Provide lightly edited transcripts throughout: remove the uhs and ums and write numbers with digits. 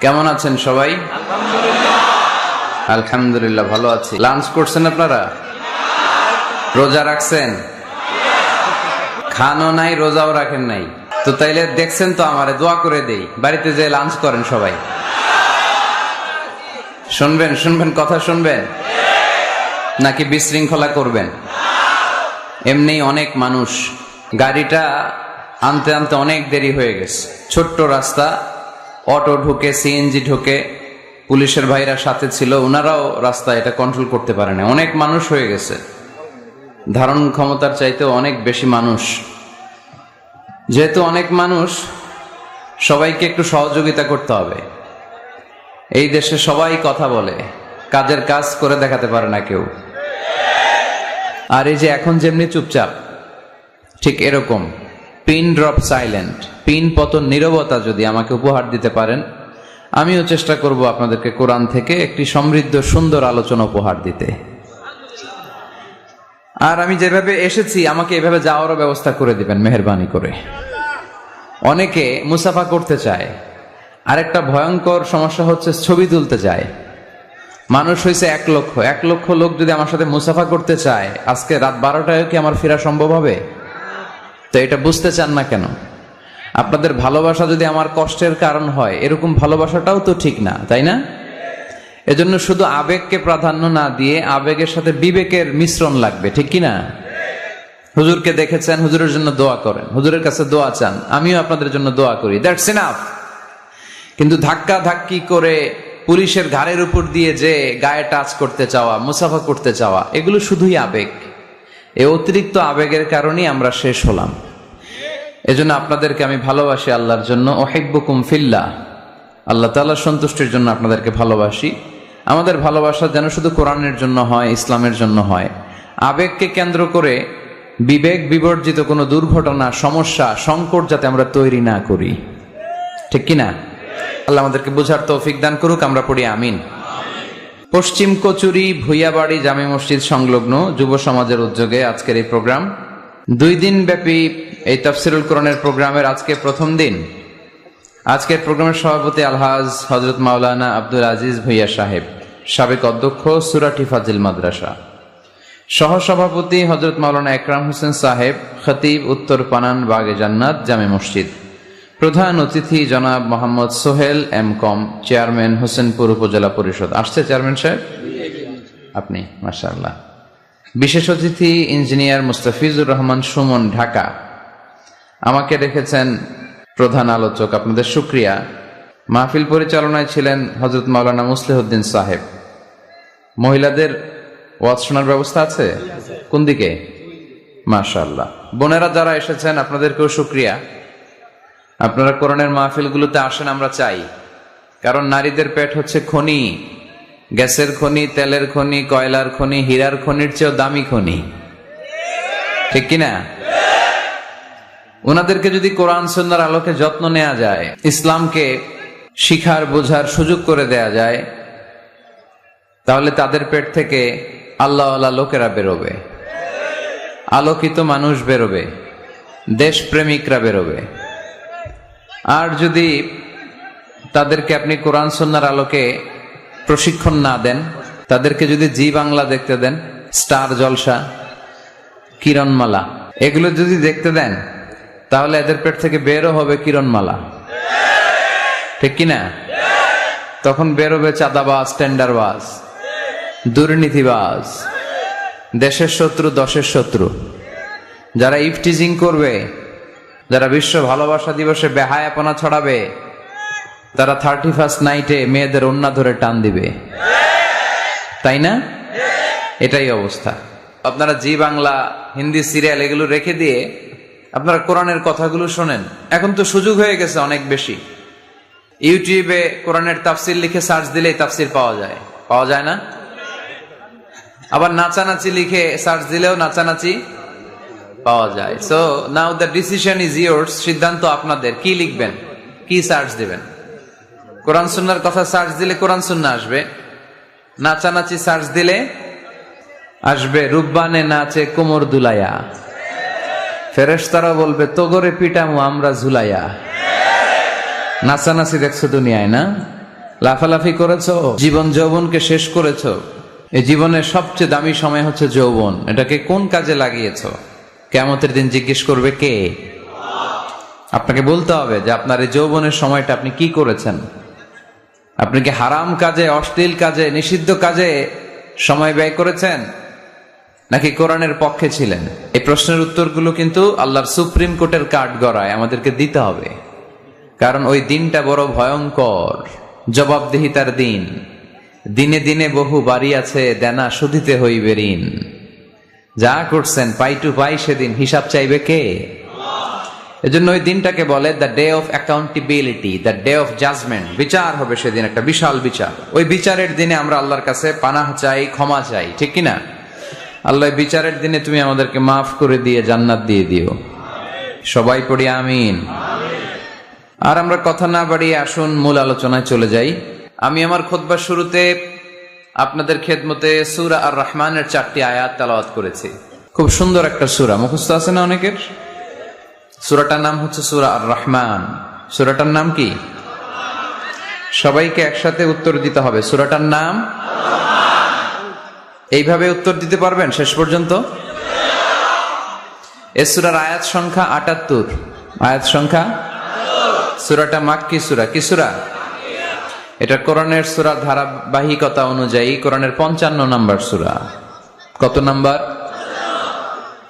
কেমন আছেন সবাই? আলহামদুলিল্লাহ ভালো আছি। লাঞ্চ করছেন আপনারা? রোজা রাখছেন? খানো নাই, রোজাও রাখেন নাই, তো তাইলে দেখছেন তো আমারে দোয়া করে দেই, বাড়িতে যে লাঞ্চ করেন সবাই। শুনবেন কথা শুনবেন নাকি বিশৃঙ্খলা করবেন? এমনি অনেক মানুষ, গাড়িটা আনতে আনতে অনেক দেরি হয়ে গেছে, ছোট্ট রাস্তা, অটো ঢুকে, সিএনজি ঢুকে, পুলিশের ভাইরা সাথে ছিল, ওনারাও রাস্তা এটা কন্ট্রোল করতে পারে না। অনেক মানুষ হয়ে গেছে, ধারণ ক্ষমতার চাইতেও অনেক বেশি মানুষ। যেহেতু অনেক মানুষ, সবাইকে একটু সহযোগিতা করতে হবে। এই দেশে সবাই কথা বলে, কাজের কাজ করে দেখাতে পারে না কেউ। আর এই যে এখন যেমনি চুপচাপ, ঠিক এরকম পিন ড্রপ সাইলেন্ট, পিন পতন নীরবতা যদি আমাকে উপহার দিতে পারেন, আমিও চেষ্টা করব আপনাদেরকে কোরআন থেকে একটি সমৃদ্ধ সুন্দর আলোচনা উপহার দিতে। আর আমি যেভাবে এসেছি আমাকে এভাবে যাওয়ারও ব্যবস্থা করে দিবেন মেহেরবানি করে। অনেকে মুসাফা করতে চায়, আরেকটা ভয়ঙ্কর সমস্যা হচ্ছে ছবি তুলতে চায়। মানুষ হয়েছে 1 লক্ষ লোক যদি আমার সাথে মুসাফা করতে চায়, আজকে রাত 12টায় কি আমার ফেরা সম্ভব হবে? তো এটা বুঝতে চান না কেন? আপনাদের ভালোবাসা যদি আমার কষ্টের কারণ হয়, এরকম ভালোবাসাটাও তো ঠিক না, তাই না? এজন্য শুধু আবেগকে প্রাধান্য না দিয়ে আবেগের সাথে বিবেকের মিশ্রণ লাগবে, ঠিক কি না? হুজুরকে দেখেছেন, হুজুরের জন্য দোয়া করেন, হুজুরের কাছে দোয়া চান, আমিও আপনাদের জন্য দোয়া করি, দ্যাটস এনাফ। কিন্তু ধাক্কা ধাক্কি করে পুলিশের ঘাড়ের উপর দিয়ে যে গায়ে টাচ করতে চাওয়া, মুসাফা করতে চাওয়া, এগুলো শুধুই আবেগ। এই অতিরিক্ত আবেগের কারণেই আমরা শেষ হলাম। এজন্য আপনাদেরকে আমি ভালোবাসি আল্লাহর জন্য, ওহিব্বুকুম ফিল্লাহ, আল্লাহ তাআলার সন্তুষ্টির জন্য আপনাদেরকে ভালোবাসি। আমাদের ভালোবাসা যেন শুধু কোরআনের জন্য হয়, ইসলামের জন্য হয়। আবেগকে কেন্দ্র করে বিবেক বিবর্জিত কোনো দুর্ঘটনা, সমস্যা, সংকট যাতে আমরা তৈরি না করি, ঠিক কিনা? আল্লাহ আমাদেরকে বোঝার তৌফিক দান করুক, আমরা পড়ি আমিন। পশ্চিম কচুরি ভুইয়াবাড়ি জামে মসজিদ সংলগ্ন যুব সমাজের উদ্যোগে আজকের এই প্রোগ্রাম, 2 দিন ব্যাপী এই তাফসিরুল কোরআনের প্রোগ্রামের আজকে প্রথম দিন। আজকের প্রোগ্রামের সভাপতি আলহাজ হযরত মাওলানা আব্দুল আজিজ ভুইয়া সাহেব, সাবেক অধ্যক্ষ সুরাটি ফাজিল মাদ্রাসা। সহসভাপতি হযরত মাওলানা একরাম হোসেন সাহেব, খতিব উত্তর পানান বাগে জান্নাত জামে মসজিদ। প্রধান অতিথি জনাব মোহাম্মদ সোহেল এম কম, চেয়ারম্যান হোসেনপুর উপজেলা পরিষদ। আসছে চেয়ারম্যান সাহেব? আপনি, মাশাআল্লাহ। বিশেষ অতিথি ইঞ্জিনিয়ার মুস্তাফিজুর রহমান সুমন, ঢাকা। আমাকে রেখেছেন প্রধান আলোচক, আপনাদের শুকরিয়া। মাহফিল পরিচালনায় ছিলেন হযরত মাওলানা মুসলিহউদ্দিন সাহেব। মহিলাদের ওয়াজ শোনার ব্যবস্থা আছে? কোন দিকে? মাশাআল্লাহ। বোনেরা যারা এসেছেন, আপনাদেরকেও শুকরিয়া। আপনারা কোরআনের মাহফিলগুলোতে আসেন, আমরা চাই। কারণ নারীদের পেট হচ্ছে খনি, গ্যাসের খনি, তেলের খনি, কয়লার খনি, হীরার খনির চেয়েও দামি খনি, ঠিক কিনা? ওনাদেরকে যদি কোরআন সুন্নাহর আলোকে যত্ন নেওয়া যায়, ইসলামকে শিখার বোঝার সুযোগ করে দেয়া যায়, তাহলে তাদের পেট থেকে আল্লাহওয়ালা লোকেরা বেরোবে, আলোকিত মানুষ বেরোবে, দেশপ্রেমিকরা বেরোবে। আর যদি তাদেরকে আপনি কোরআন সুন্নাহর আলোকে প্রশিক্ষণ না দেন, তাদেরকে যদি জি বাংলা দেখতে দেন, স্টার জলসা, কিরণমালা, এগুলো যদি দেখতে দেন, তাহলে এদের পেট থেকে বেরো হবে কিরণমালা, ঠিক কিনা? তখন বেরোবে চাঁদাবাজ, টেন্ডারবাজ, দুর্নীতিবাজ, দেশের শত্রু, দশের শত্রু, যারা ইফটিজিং করবে, যারা বিশ্ব ভালোবাসা দিবসে বেহায়াপনা ছড়াবে, তারা 31st নাইটে মেয়েদের ওন্না ধরে টান দিবে, তাই না? এটাই অবস্থা। আপনারা জি বাংলা, হিন্দি সিরিয়াল এগুলো রেখে দিয়ে আপনারা কোরআনের কথাগুলো শোনেন। এখন তো সুযোগ হয়ে গেছে অনেক বেশি। ইউটিউবে কোরআনের তাফসির লিখে সার্চ দিলেই তাফসির পাওয়া যায় না? আবার নাচানাচি লিখে সার্চ দিলেও নাচানাচি পাওয়া যায়। So now the decision is yours, সিদ্ধান্ত আপনাদের। কি লিখবেন, কি সার্চ দিবেন? কোরআন সুন্নাহর কথা সার্চ দিলে কোরআন সুন্নাহ আসবে, নাচানাচি সার্চ দিলে আসবে রুব্বানে নাচে কোমর দুলাইয়া, ফেরেশতারা বলবে তোগরে পিটামু আমরা ঝুলাইয়া। নাচানাচি দেখছো দুনিয়ায় না? লাফালাফি করেছো, জীবন যৌবনকে শেষ করেছো। এই জীবনের সবচেয়ে দামি সময় হচ্ছে যৌবন। এটাকে কোন কাজে লাগিয়েছো? কিয়ামতের দিন জিজ্ঞেস করবে কে? আপনাকে বলতে হবে যে আপনার এই যৌবনের সময়টা আপনি কি করেছেন। আপনি কি হারাম কাজে, অশ্লীল কাজে, নিষিদ্ধ কাজে সময় ব্যয় করেছেন, নাকি কোরআনের পক্ষে ছিলেন? এই প্রশ্নের উত্তরগুলো কিন্তু আল্লাহর সুপ্রিম কোর্টের কাঠ গড়ায় আমাদেরকে দিতে হবে, কারণ ওই দিনটা বড় ভয়ঙ্কর, জবাবদিহিতার দিন। দিনে দিনে বহু বাড়ি আছে, দেনা শুধিতে হইবে ঋণ। যা করছেন পাই টু পাই, সেদিন হিসাব চাইবে কে? এজন্য ওই দিনটাকে বলে the day of accountability, the day of judgment. বিচার হবে সেদিন, একটা বিশাল বিচার। ওই বিচারের দিনে আমরা আল্লাহর কাছে পানাহ চাই, ক্ষমা চাই, ঠিক কিনা? আল্লাহ বিচারের দিনে তুমি আমাদেরকে মাফ করে দিয়ে জান্নাত দিয়ে দিও। সবাই পড়ি আমিন। আর আমরা কথা না বাড়িয়ে আসুন মূল আলোচনায় চলে যাই। আমি আমার খুতবার শুরুতে আপনাদের খেদমতে সূরা আর রহমানের 4টি আয়াত তেলাওয়াত করেছি। খুব সুন্দর একটা সূরা, মুখস্থ আছে না অনেকের? সূরাটার নাম হচ্ছে সূরা আর রহমান। সূরাটার নাম কি? সবাইকে একসাথে উত্তর দিতে হবে। সূরাটার নাম? এইভাবে উত্তর দিতে পারবেন শেষ পর্যন্ত? এই সূরার আয়াত সংখ্যা 78। আয়াত সংখ্যা? সূরাটা মাক্কি সূরা। কি সূরা? এটা কোরআনের সূরা ধারাবাহিকতা অনুযায়ী কোরআনের 55 নম্বর সূরা। কত নাম্বার?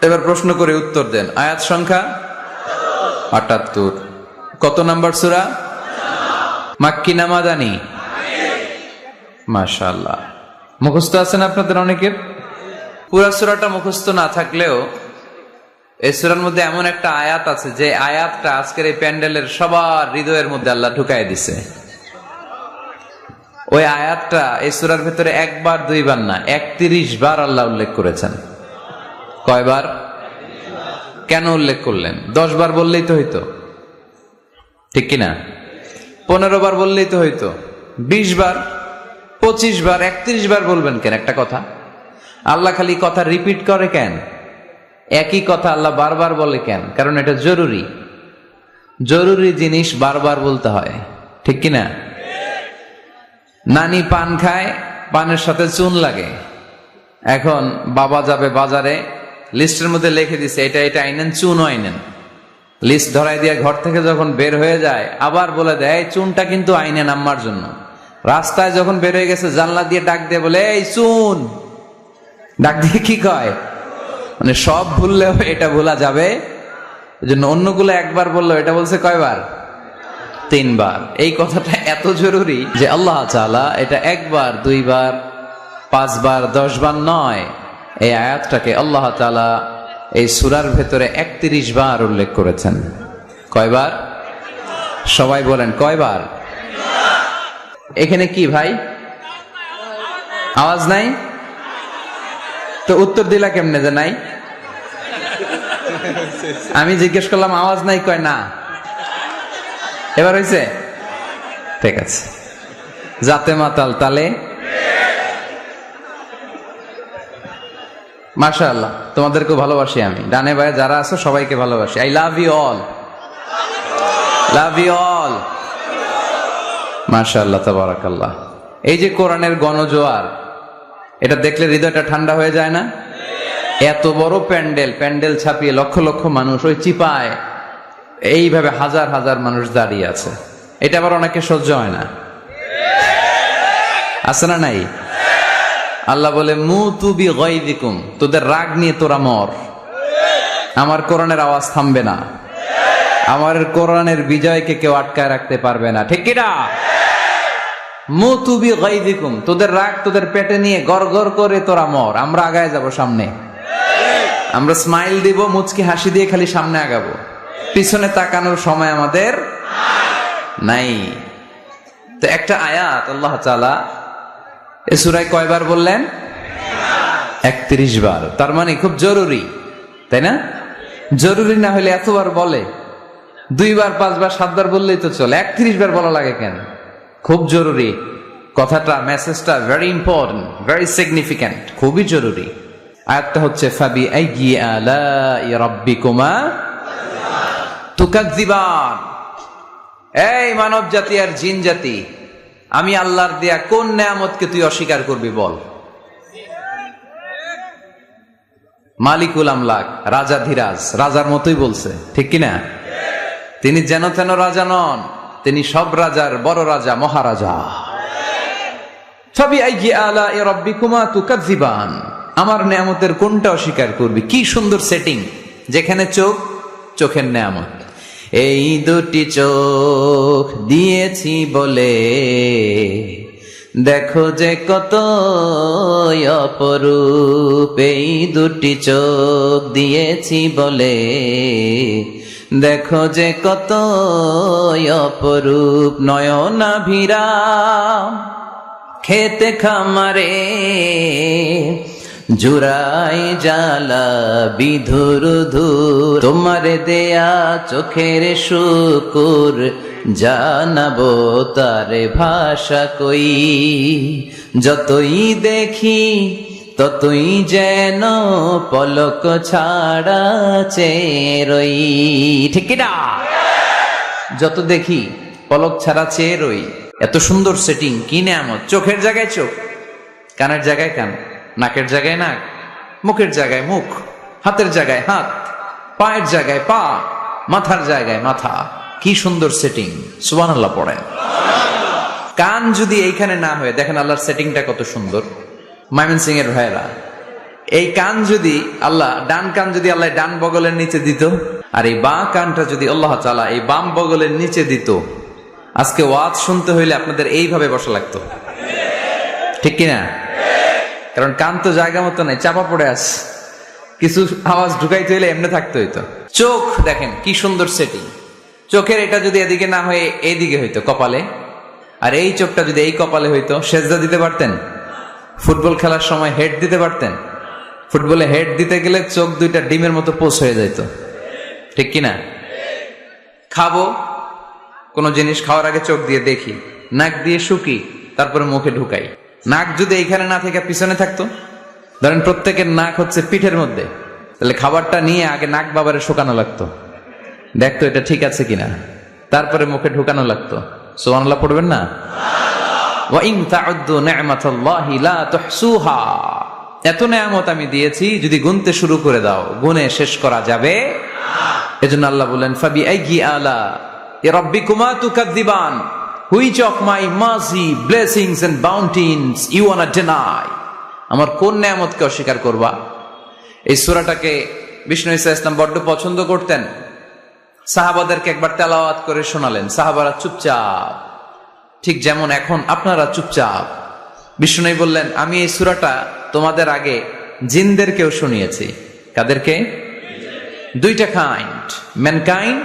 এবার প্রশ্ন করে উত্তর দেন। আয়াত সংখ্যা 78। কত নাম্বার সূরা? মাক্কি না মাদানী? মাশাআল্লাহ, মুখস্থ আছেন আপনাদের অনেকের? পুরা সূরাটা মুখস্থ না থাকলেও এই সূরার মধ্যে এমন একটা আয়াত আছে যে আয়াতটা আজকের এই প্যান্ডেলের সবার হৃদয়ের মধ্যে আল্লাহ ঢুকাই দিছে। ওই আয়াতটা এই সূরার ভেতরে একবার দুইবার না, 31 বার আল্লাহ উল্লেখ করেছেন। কয়বার? কেন উল্লেখ করলেন? 10 বার বললেই তো হইতো, ঠিক কিনা? 15 বার বললেই তো হইতো। 20 বার, 25 বার, 31 বার বলবেন কেন একটা কথা? আল্লাহ খালি কথা রিপিট করে কেন? একই কথা আল্লাহ বারবার বলে কেন? কারণ এটা জরুরি। জরুরি জিনিস বারবার বলতে হয়, ঠিক কিনা? নানি পান খায়, পানের সাথে চুন লাগে। এখন বাবা যাবে বাজারে, লিস্টের মধ্যে লিখে দিছে এটা এটা আইনেন, চুনও আইনেন। লিস্ট ধরাই দিয়ে ঘর থেকে যখন বের হয়ে যায় আবার বলে দেয় এই চুনটা কিন্তু আইনেন আম্মার জন্য। রাস্তায় যখন বের হয়ে গেছে জানলা দিয়ে ডাক দিয়ে বলে এই চুন। ডাক দিয়ে কি কয়? মানে সব ভুললেও এটা ভোলা যাবে, এই জন্য অন্যগুলো একবার বললো, এটা বলছে কয়বার? 3 বার। এই কথাটা এত জরুরি যে আল্লাহ তাআলা এটা 1 বার, 2 বার, 5 বার, 10 বার নয়, এই আয়াতটাকে আল্লাহ তাআলা এই সূরার ভেতরে 31 বার উল্লেখ করেছেন। কয়বার? সবাই বলেন কয়বার? এখানে কি ভাই আওয়াজ নাই? তো উত্তর দিলা কেমনে যে নাই? আমি জিজ্ঞেস করলাম আওয়াজ নাই, কয় না। এবার হয়েছে? ঠিক আছে। জাতে মাতাল তালে মাশাআল্লাহ, তোমাদেরকে ভালোবাসি আমি। ডানে বায়ে যারা আছো সবাইকে ভালোবাসি। I love you all, love you all. মাশাআল্লাহ, তাবারাকাল্লাহ। এই যে কোরআনের গণজোয়ার, এটা দেখলে হৃদয়টা ঠান্ডা হয়ে যায় না? এত বড় প্যান্ডেল, প্যান্ডেল ছাপিয়ে লক্ষ লক্ষ মানুষ, ওই চিপায় এইভাবে হাজার হাজার মানুষ দাঁড়িয়ে আছে। এটা আবার অনেকে সহ্য হয় না, আছে না নাই? আল্লাহ বলে মুতু বিগাইযিকুম, তোদের রাগ নিয়ে তোরা মর। আমার কোরআনের আওয়াজ থামবে না, আমার কোরআনের বিজয়কে কেউ আটকায় রাখতে পারবে না, ঠিক কিনা? মুতু বিগাইযিকুম, তোদের রাগ তোদের পেটে নিয়ে গড় গড় করে তোরা মর। আমরা আগায় যাব সামনে, আমরা স্মাইল দিব, মুচকি হাসি দিয়ে খালি সামনে আগাবো। পিছনে তাকানোর সময় আমাদের নাই। তো একটা আয়াত আল্লাহ তাআলা এই সূরায় কয়বার বললেন? 31 বার। তার মানে খুব জরুরি, তাই না? জরুরি না হলে এতবার বলে? 2 বার, 5 বার, 7 বার বললেই তো চলে, 31 বার বলা লাগে কেন? খুব জরুরি কথাটা, মেসেজটা ভেরি ইম্পর্টেন্ট, ভেরি সিগনিফিক্যান্ট, খুবই জরুরি। আয়াতটা হচ্ছে ফাবি আইয়ি আলাই রাব্বিকুমা তুকাজ্জিবান। এই মানব জাতি আর জিন জাতি, আমি আল্লাহর দেয়া কোন নেয়ামতকে তুই অস্বীকার করবি বল। মালিকুল আমলাক, রাজা ধীরাজ, রাজার মতোই বলছে, ঠিক কিনা? তিনি যেন তেন রাজা নন, তিনি সব রাজার বড় রাজা, মহারাজা। ফাবিআইয়ি আলাই রাব্বিকুমা তুকাযযিবান, আমার নেয়ামতের কোনটা অস্বীকার করবি? কি সুন্দর সেটিং, যেখানে চোখ, চোখের নেয়ামত। এই দুটি চোখ দিয়েছি বলে দেখো যে কত অপরূপ, এই দুটি চোখ দিয়েছি বলে দেখো যে কত অপরূপ। নয়নাভিরাম খেতে খামারে জুরাই জালা বিধুর ধুর, তোমার দেয়া চোখের শুকুর জানাবো তার ভাষা কই। যতই দেখি ততই যেন পলক ছাড়া চেয়ে রই, ঠিক কিনা? যত দেখি পলক ছাড়া চেয়ে রই। এত সুন্দর সেটিং, কি নেয়ামত! চোখের জায়গায় চোখ, কানের জায়গায় কান, নাকের জায়গায় নাক, মুখের জায়গায় মুখ, হাতের জায়গায় হাত, পায়ের জায়গায় পা, মাথার জায়গায় মাথা। কি সুন্দর সেটিং! সুবহানাল্লাহ পড়েন। কান যদি এইখানে না হয়ে, দেখেন আল্লাহর সেটিংটা কত সুন্দর। ময়মনসিং এর ভাইরা, এই কান যদি আল্লাহ, ডান কান যদি আল্লাহ ডান বগলের নিচে দিত, আর এই বাঁ কানটা যদি আল্লাহ তাআলা এই বাম বগলের নিচে দিত, আজকে ওয়াজ শুনতে হইলে আপনাদের এইভাবে বসা লাগতো, ঠিক কিনা? কারণ কান তো জায়গা মতো নাই, চাপা পড়ে আছে, কিছু আওয়াজ ঢুকাইতে হইলে এমনি থাকতে হইতো। চোখ দেখেন কি সুন্দর সেটিং। চোখের এটা যদি এদিকে না হয়ে এইদিকে হইতো কপালে, আর এই চোখটা যদি এই কপালে হইতো, সেজদা দিতে পারতেন? ফুটবল খেলার সময় হেড দিতে পারতেন? ফুটবলে হেড দিতে গেলে চোখ দুইটা ডিমের মতো পোষ হয়ে যাইত, ঠিক কিনা? খাবো কোন জিনিস, খাওয়ার আগে চোখ দিয়ে দেখি, নাক দিয়ে শুকি, তারপরে মুখে ঢুকাই। নাক যদি এইখানে না থেকে পিছনে থাকতো, ধরেন প্রত্যেকের নাক হচ্ছে পিঠের মধ্যে, তাহলে খাবারটা নিয়ে আগে নাক বাবারে শুকানো লাগতো, দেখতো এটা ঠিক আছে কিনা, তারপরে মুখে ঢুকানো লাগতো। সুবহানাল্লাহ পড়বেন না? ওয়া ইন তাউদ্দু নি'মাতাল্লাহি লা তুহসুহা, এত নেয়ামত আমি দিয়েছি, যদি গুনতে শুরু করে দাও গুনে শেষ করা যাবে না। এজন্য আল্লাহ বলেন ফাবিআইয়ি আলাই রাব্বিকুমা তুকাযযিবান, which of my mercy, blessings and bounties you want to deny, আমার কোন নেয়ামতকে অস্বীকার করবা? এই সূরাটাকে বিষ্ণু ঈসা ইসলাম বড্ড পছন্দ করতেন। সাহাবাদেরকে একবার তেলাওয়াত করে শোনালেন, সাহাবারা চুপচাপ, ঠিক যেমন এখন আপনারা চুপচাপ। বিষ্ণু বললেন, আমি এই সূরাটা তোমাদের আগে জিনদেরকেও শুনিয়েছি। কাদেরকে? দুইটা কাইন্ড, ম্যানকাইন্ড,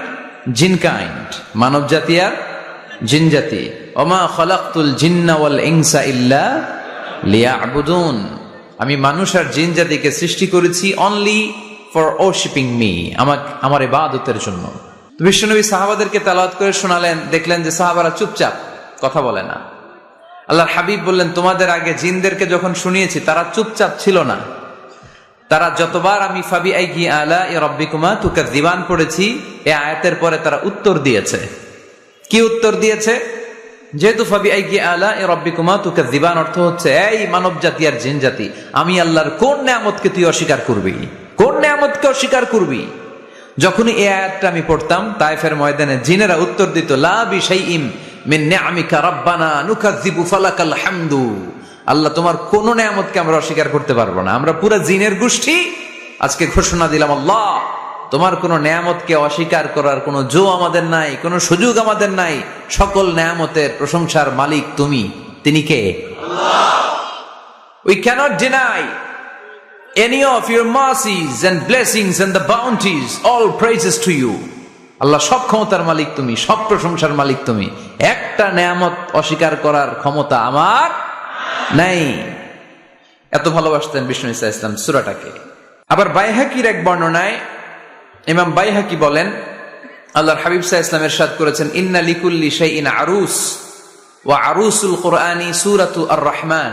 জিন কাইন্ড, মানব জাতি আর জিন জাতি। ওমা খালাকতুল জিন্না ওয়াল ইনসা ইল্লা লিয়াবুদুন, আমি মানুষ আর জিন জাতিকে সৃষ্টি করেছি অনলি ফর ওয়ার্শিপিং মি, আমার ইবাদতের জন্য। বিশ্বনবী সাহাবাদেরকে তেলাওয়াত করে শোনালেন, দেখলেন যে সাহাবারা চুপচাপ, কথা বলে না। আল্লাহর হাবিব বললেন, তোমাদের আগে জিনদেরকে যখন শুনিয়েছি তারা চুপচাপ ছিল না, তারা যতবার আমি ফাবিআইয়ি আলাই রাব্বিকুমা তুকাযযিবান পড়েছি, এই আয়াতের পরে তারা উত্তর দিয়েছে। কি উত্তর দিয়েছে? যেহেতু ফাবিআইয়ি আলাই রাব্বিকুমা তুকাযযিবান অর্থ হচ্ছে, এই মানব জাতি আর জিন জাতি, আমি আল্লাহর কোন নেয়ামতকে তুই অস্বীকার করবি? কোন নেয়ামতকে অস্বীকার করবি? যখনই এই আয়াতটা আমি পড়তাম, তায়েফের ময়দানে জিনেরা উত্তর দিত, লা বিশাইইম মিন নিআমিকা রাব্বানা নুকাযযিবু ফালাকাল হামদু, আল্লাহ তোমার কোন নেয়ামতকে আমরা অস্বীকার করতে পারবো না। আমরা পুরো জিনের গোষ্ঠী আজকে ঘোষণা দিলাম, আল্লাহ তোমার কোন নেয়ামতকে অস্বীকার করার কোন জো আমাদের নাই, কোন সুযোগ আমাদের নাই। সকল নেয়ামতের প্রশংসার মালিক তুমি। তিনি কে? আল্লাহ। We cannot deny any of your mercies and blessings and the bounties, all praises to you. আল্লাহ সব ক্ষমতার মালিক তুমি, সব প্রশংসার মালিক তুমি। একটা নেয়ামত অস্বীকার করার ক্ষমতা আমার নাই। এত ভালোবাসতেন বিষ্ণু ঈসা ইসলাম সূরাটাকে। আবার বাইহাকির এক বর্ণনায় ইমাম বাইহাকি বলেন, আল্লাহর হাবিব সাল্লাল্লাহু আলাইহি ওয়াসাল্লাম ইরশাদ করেছেন, ইন্না লিকুল্লি শাইইন আরুস ওয়া আরুসুল কুরআনি সূরাতু আর-রাহমান।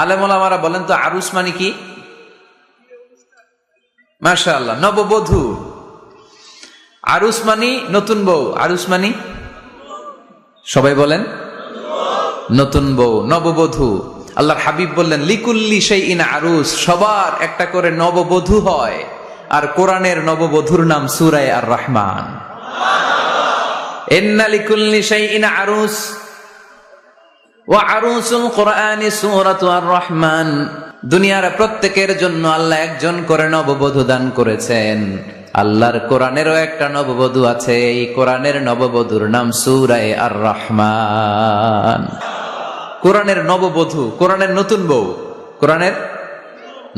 আলেম ওলামারা বলেন তো আরুস মানে কি? মাশাআল্লাহ, নববধূ। আরুস মানে নতুন বউ, আরুস মানে সবাই বলেন নতুন বউ, নববধূ। আল্লাহর হাবিব বললেন লিকুল্লি শাইইন আরুস, সবার একটা করে নববধূ হয়। আর কোরআনের নববধূর নাম সূরা আর রহমান। ইন্না লিকুল্লি শাইইন আরুস ওয়া আরুসুল কোরআনি সূরাতু আর রহমান। দুনিয়ার প্রত্যেকের জন্য আল্লাহ একজন করে নববধূ দান করেছেন। আল্লাহর কোরআনেরও একটা নববধূ আছে, এই কোরআনের নববধূর নাম সূরা আর রহমান। কোরআনের নববধূ, কোরআনের নতুন বউ, কোরআনের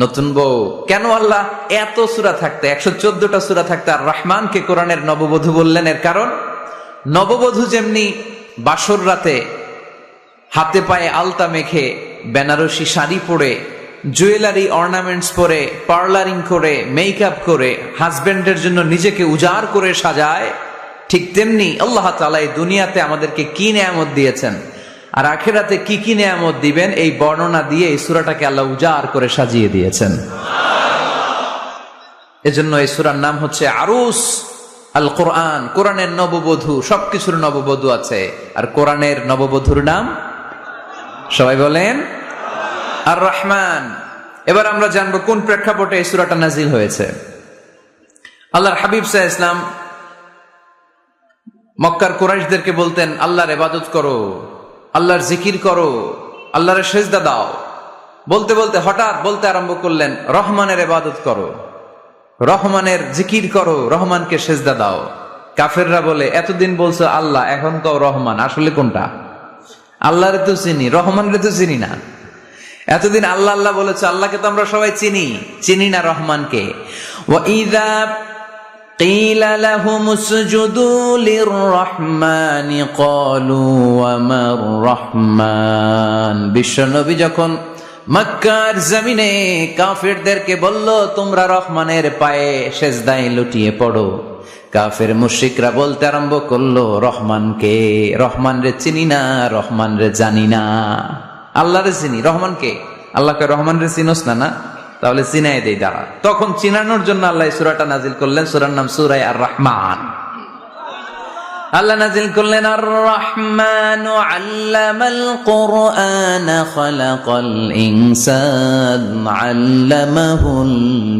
নতুন বউ। কেন আল্লাহ এত সূরা থাকতে, 114টা সূরা থাকতে আর রহমানকে কোরআনের নববধূ বললেন? এর কারণ, নববধূ যেমনি বাসর রাতে হাতে পায়ে আলতা মেখে, বেনারসি শাড়ি পরে, জুয়েলারি অর্নামেন্টস পরে, পার্লারিং করে, মেকআপ করে হাজবেন্ডের জন্য নিজেকে উজাড় করে সাজায়, ঠিক তেমনি আল্লাহ তাআলা এই দুনিয়াতে আমাদেরকে কি নেয়ামত দিয়েছেন আর আখিরাতে কি কি নেয়ামত দিবেন, এই বর্ণনা দিয়ে এই সূরাটাকে আল্লাহ উজাড় করে সাজিয়ে দিয়েছেন। এজন্য এই সূরার নাম হচ্ছে আরুস আল কোরআন, কোরআনের নববধূ। সবকিছুর নববধূ আছে, আর কোরআনের নববধূর নাম সবাই বলেন আর রহমান। এবার আমরা জানবো কোন প্রেক্ষাপটে এই সূরাটা নাজিল হয়েছে। আল্লাহর হাবিব সাল্লাল্লাহু আলাইহি ওয়াসাল্লাম মক্কার কুরাইশদেরকে বলতেন, আল্লাহর ইবাদত করো, আল্লাহর জিকির করো, আল্লাহর সেজদা দাও। বলতে বলতে হঠাৎ বলতে আরম্ভ করলেন, রহমানের ইবাদত করো, রহমানের জিকির করো, রহমানকে সেজদা দাও। কাফেররা বলে, এতদিন বলছো আল্লাহ, এখন কও রহমান, আসলে কোনটা? আল্লাহরে তো চিনি, রহমানরে তো চিনি না। এতদিন আল্লাহ আল্লাহ বলেছে, আল্লাহকে তো আমরা সবাই চিনি না রহমানকে। ওয়াইযা কিলা লাহুম উসজুদু লিররহমানি ক্বালু ওয়া মার রহমান। বিশ্বনবী যখন মক্কার জমিনে কাফেরদেরকে বলল, তোমরা রহমানের পায়ে সেজদায় লুটিয়ে পড়ো, কাফের মুশরিকরা বলতে আরম্ভ করলো, রহমানকে, রহমান রে চিনি না, রহমান রে জানি না। আল্লাহ রে চিনি, রহমানকে? আল্লাহকে রহমান রে চিনোস না? না, তাহলে চিনাই দেই দাঁড়া। তখন চিনানোর জন্য আল্লাহ সূরাটা নাজিল করলেন, সূরার নাম সূরা আর রহমান। আল্লাহ নাজিল করলেন, আর রহমানু আল্লামাল কুরআন খালাকাল ইনসান আল্লামাহুল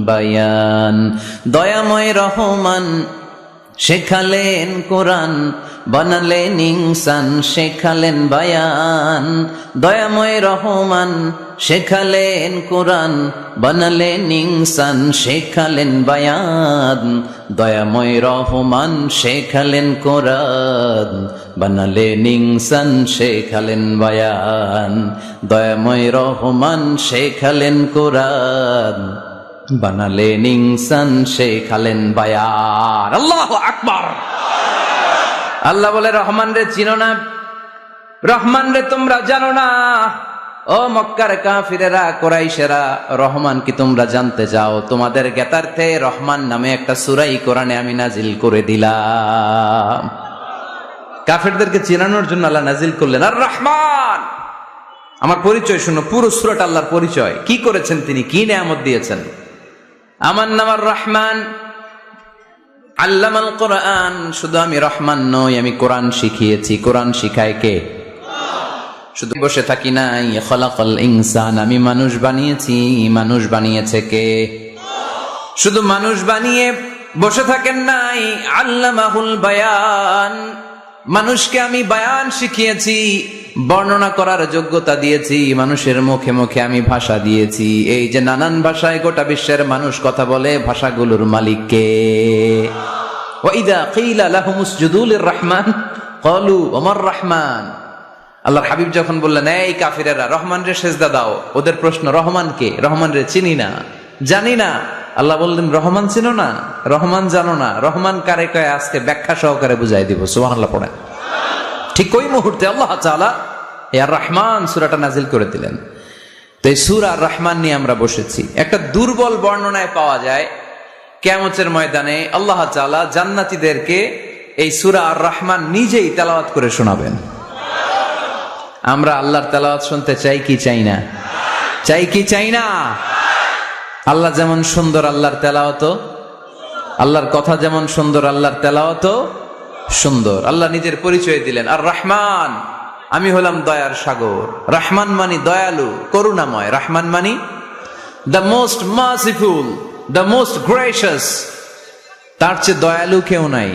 বায়ান। দয়াময় রহমান শেখালেন কোরআন, বানালেন ইনসান, শেখালেন বায়ান। দয়াময় রহমান শেখালেন কোরআন, বানালেন ইনসান, শেখালেন বায়ান। দয়াময় রহমান শেখালেন কোরআন, বানালেন ইনসান, শেখালেন বায়ান। দয়াময় রহমান শেখালেন কোরআন, বানালেন ইনসান, শেখালেন বায়ান। আল্লাহু আকবার। আল্লাহ বলে, রহমান রে চিনো না, রহমান রে তোমরা জানো না। ও মক্কার কাফিরেরা, কুরাইশেরা, রহমান কি তোমরা জানতে চাও? তোমাদের জ্ঞাতার্থে রহমান নামে একটা সূরাই কোরআনে আমি নাজিল করে দিলাম। কাফিরদেরকে চিনানোর জন্য আল্লাহ নাজিল করলেন আর রহমান। আমার পরিচয় শুনো, পুরো সূরাটা আল্লাহর পরিচয়, কি করেছেন তিনি, কি নেয়ামত দিয়েছেন। আমার নাম আর রহমান, আল্লামাল কোরআন। শুধু আমি রহমান নই, আমি কোরআন শিখিয়েছি। কোরআন শিখায় কে? শুধু বসে থাকি নাই। খলাকাল ইনসান, আমি মানুষ বানিয়েছি। মানুষ বানিয়েছে কে? শুধু মানুষ বানিয়ে বসে থাকেন নাই। আল্লামাহুল বায়ান, মানুষকে আমি বায়ান শিখিয়েছি, বর্ণনা করার যোগ্যতা দিয়েছি। মানুষের মুখে মুখে আমি ভাষা দিয়েছি। এই যে নানান ভাষায় গোটা বিশ্বের মানুষ কথা বলে, ভাষাগুলোর মালিক কে? ওয়াইদা কিলা লাহুম উসজুদু লিররহমান ক্বালু ওয়া মার রহমান। আল্লাহর হাবিব যখন বললেন, এই কাফিরেরা, রহমান রে সেজদা দাও, ওদের প্রশ্ন, রহমান কে? রহমান রে চিনি না, জানি না। আল্লাহ বললেন, রহমান চিনো না, রহমান জানো না, রহমান কারে কয় আজকে ব্যাখ্যা সহকারে বুঝাই দিব। সুবহানাল্লাহ পড়েন। ঠিক ওই মুহূর্তে আল্লাহ তাআলা আর রহমান সূরাটা নাজিল করে দিলেন। তো এই সূরা আর রহমান নিয়ে আমরা বসেছি। একটা দুর্বল বর্ণনায় পাওয়া যায়, কিয়ামতের ময়দানে আল্লাহ তাআলা জান্নাতীদেরকে এই সূরা আর রহমান নিজেই তেলাওয়াত করে শোনাবেন। আমরা আল্লাহর তেলাওয়াত শুনতে চাই কি চাই না? চাই কি চাই না? আল্লাহ যেমন সুন্দর, আল্লাহর তেলাওয়াত, আল্লাহর কথা যেমন সুন্দর, আল্লাহর তেলাওয়াত সুন্দর। আল্লাহ নিজের পরিচয় দিলেন আর রহমান, আমি হলাম দয়ার সাগর। রহমান মানি দয়ালু, করুণাময়। রহমান মানি the most merciful, the most gracious. তার চেয়ে দয়ালু কেউ নাই।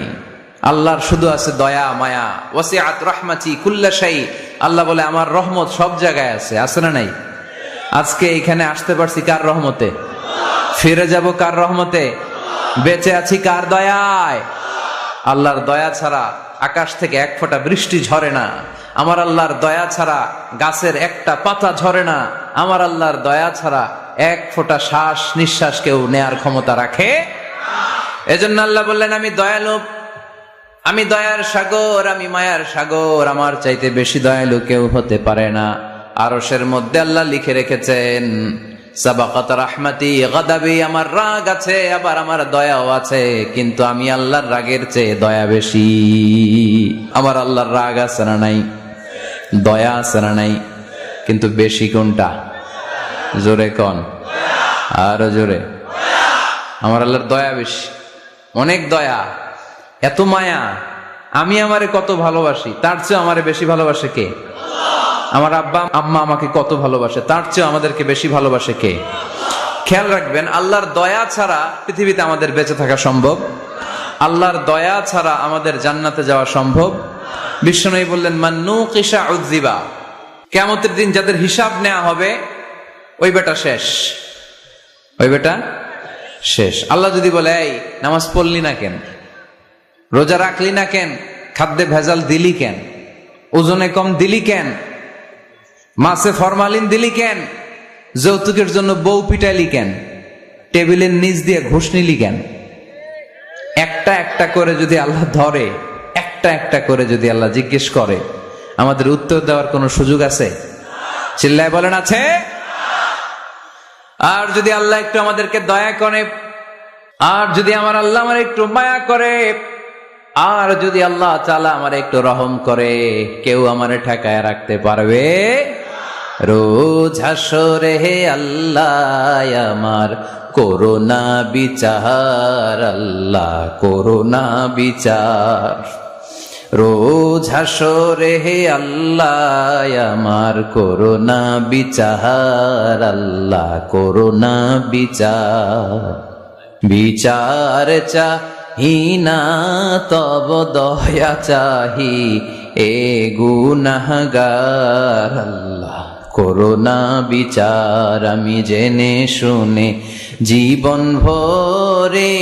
আল্লাহর শুধু আছে দয়া মায়া। ওয়াসিআত রাহমাতি কুল্লা শাই। আল্লাহ বলে আমার রহমত সব জায়গায় আছে। আছে না নাই? আজকে এখানে আসতে পারছি কার রহমতে? ফিরে যাব কার রহমতে? বেঁচে আছি কার দয়ায়? আল্লাহর দয়া ছাড়া আকাশ থেকে এক ফোঁটা বৃষ্টি ঝরে না। আমার আল্লাহর দয়া ছাড়া গাছের একটা পাতা ঝরে না। আমার আল্লাহর দয়া ছাড়া এক ফোঁটা শ্বাস নিঃশ্বাস কেউ নেয়ার ক্ষমতা রাখে। এজন্য আল্লাহ বললেন আমি দয়ালু, আমি দয়ার সাগর, আমি মায়ার সাগর। আমার চাইতে বেশি দয়ালু কেউ হতে পারে না। আরশের মধ্যে আল্লাহ লিখে রেখেছেন সাবাকাত রাহমাতি গাদাবি। আমার রাগ আছে, আবার আমার দয়াও আছে, কিন্তু আমি আল্লাহর রাগের চেয়ে দয়া বেশি। আমার আল্লাহর রাগ আছে না নাই? দয়া আছে না নাই? কিন্তু বেশি কোনটা? জোরে কোন, আরো জোরে। আমার আল্লাহর দয়া বেশি, অনেক দয়া, এত মায়া। আমি আমারে কত ভালোবাসি, তার চেয়ে আমারে বেশি ভালোবাসে কে? আমার আব্বা আম্মা আমাকে কত ভালোবাসে, তার চেয়ে আমাদেরকে বেশি ভালোবাসে কে? খেয়াল রাখবেন, আল্লাহর দয়া ছাড়া পৃথিবীতে আমাদের বেঁচে থাকা সম্ভব। আল্লাহর দয়া ছাড়া আমাদের জান্নাতে যাওয়া সম্ভব। বিশ্বনবী বললেন মান নুকিশা উযযিবা। কিয়ামতের দিন যাদের হিসাব নেওয়া হবে ওই বেটা শেষ, ওই বেটা শেষ। আল্লাহ যদি বলে এই নামাজ পড়লি না কেন, রোজা রাখলি না কেন, খাদ্যে ভেজাল দিলি কেন, ওজনে কম দিলি কেন, মাছে ফরমালিন দিলি কেন, যৌতুকের জন্য বউ পিটাইলি কেন, টেবিলের নিচ দিয়ে ঘুষ নিলি কেন, একটা একটা করে যদি আল্লাহ ধরে, একটা একটা করে যদি আল্লাহ জিজ্ঞেস করে, আমাদের উত্তর দেওয়ার কোনো সুযোগ আছে? চিল্লায় বলেন আছে? আর যদি আল্লাহ একটু আমাদেরকে দয়া করে, আর যদি আমার আল্লাহ আমার একটু মায়া করে, আর যদি আল্লাহ তাআলা আমার একটু রহম করে, কেউ আমারে ঠেকায় রাখতে পারবে? রোজ হাসরে হে আল্লাহ আমার করোনা বিচার, আল্লাহ করোনা বিচার। রোজ হাসরে হে আল্লাহ আমার করোনা বিচার, আল্লাহ করোনা বিচার। বিচার চাহি না তব দয়া চাহি এ গুনাহগার, আল্লাহ করোনা বিচার। আমি জেনে শুনে জীবন ভরে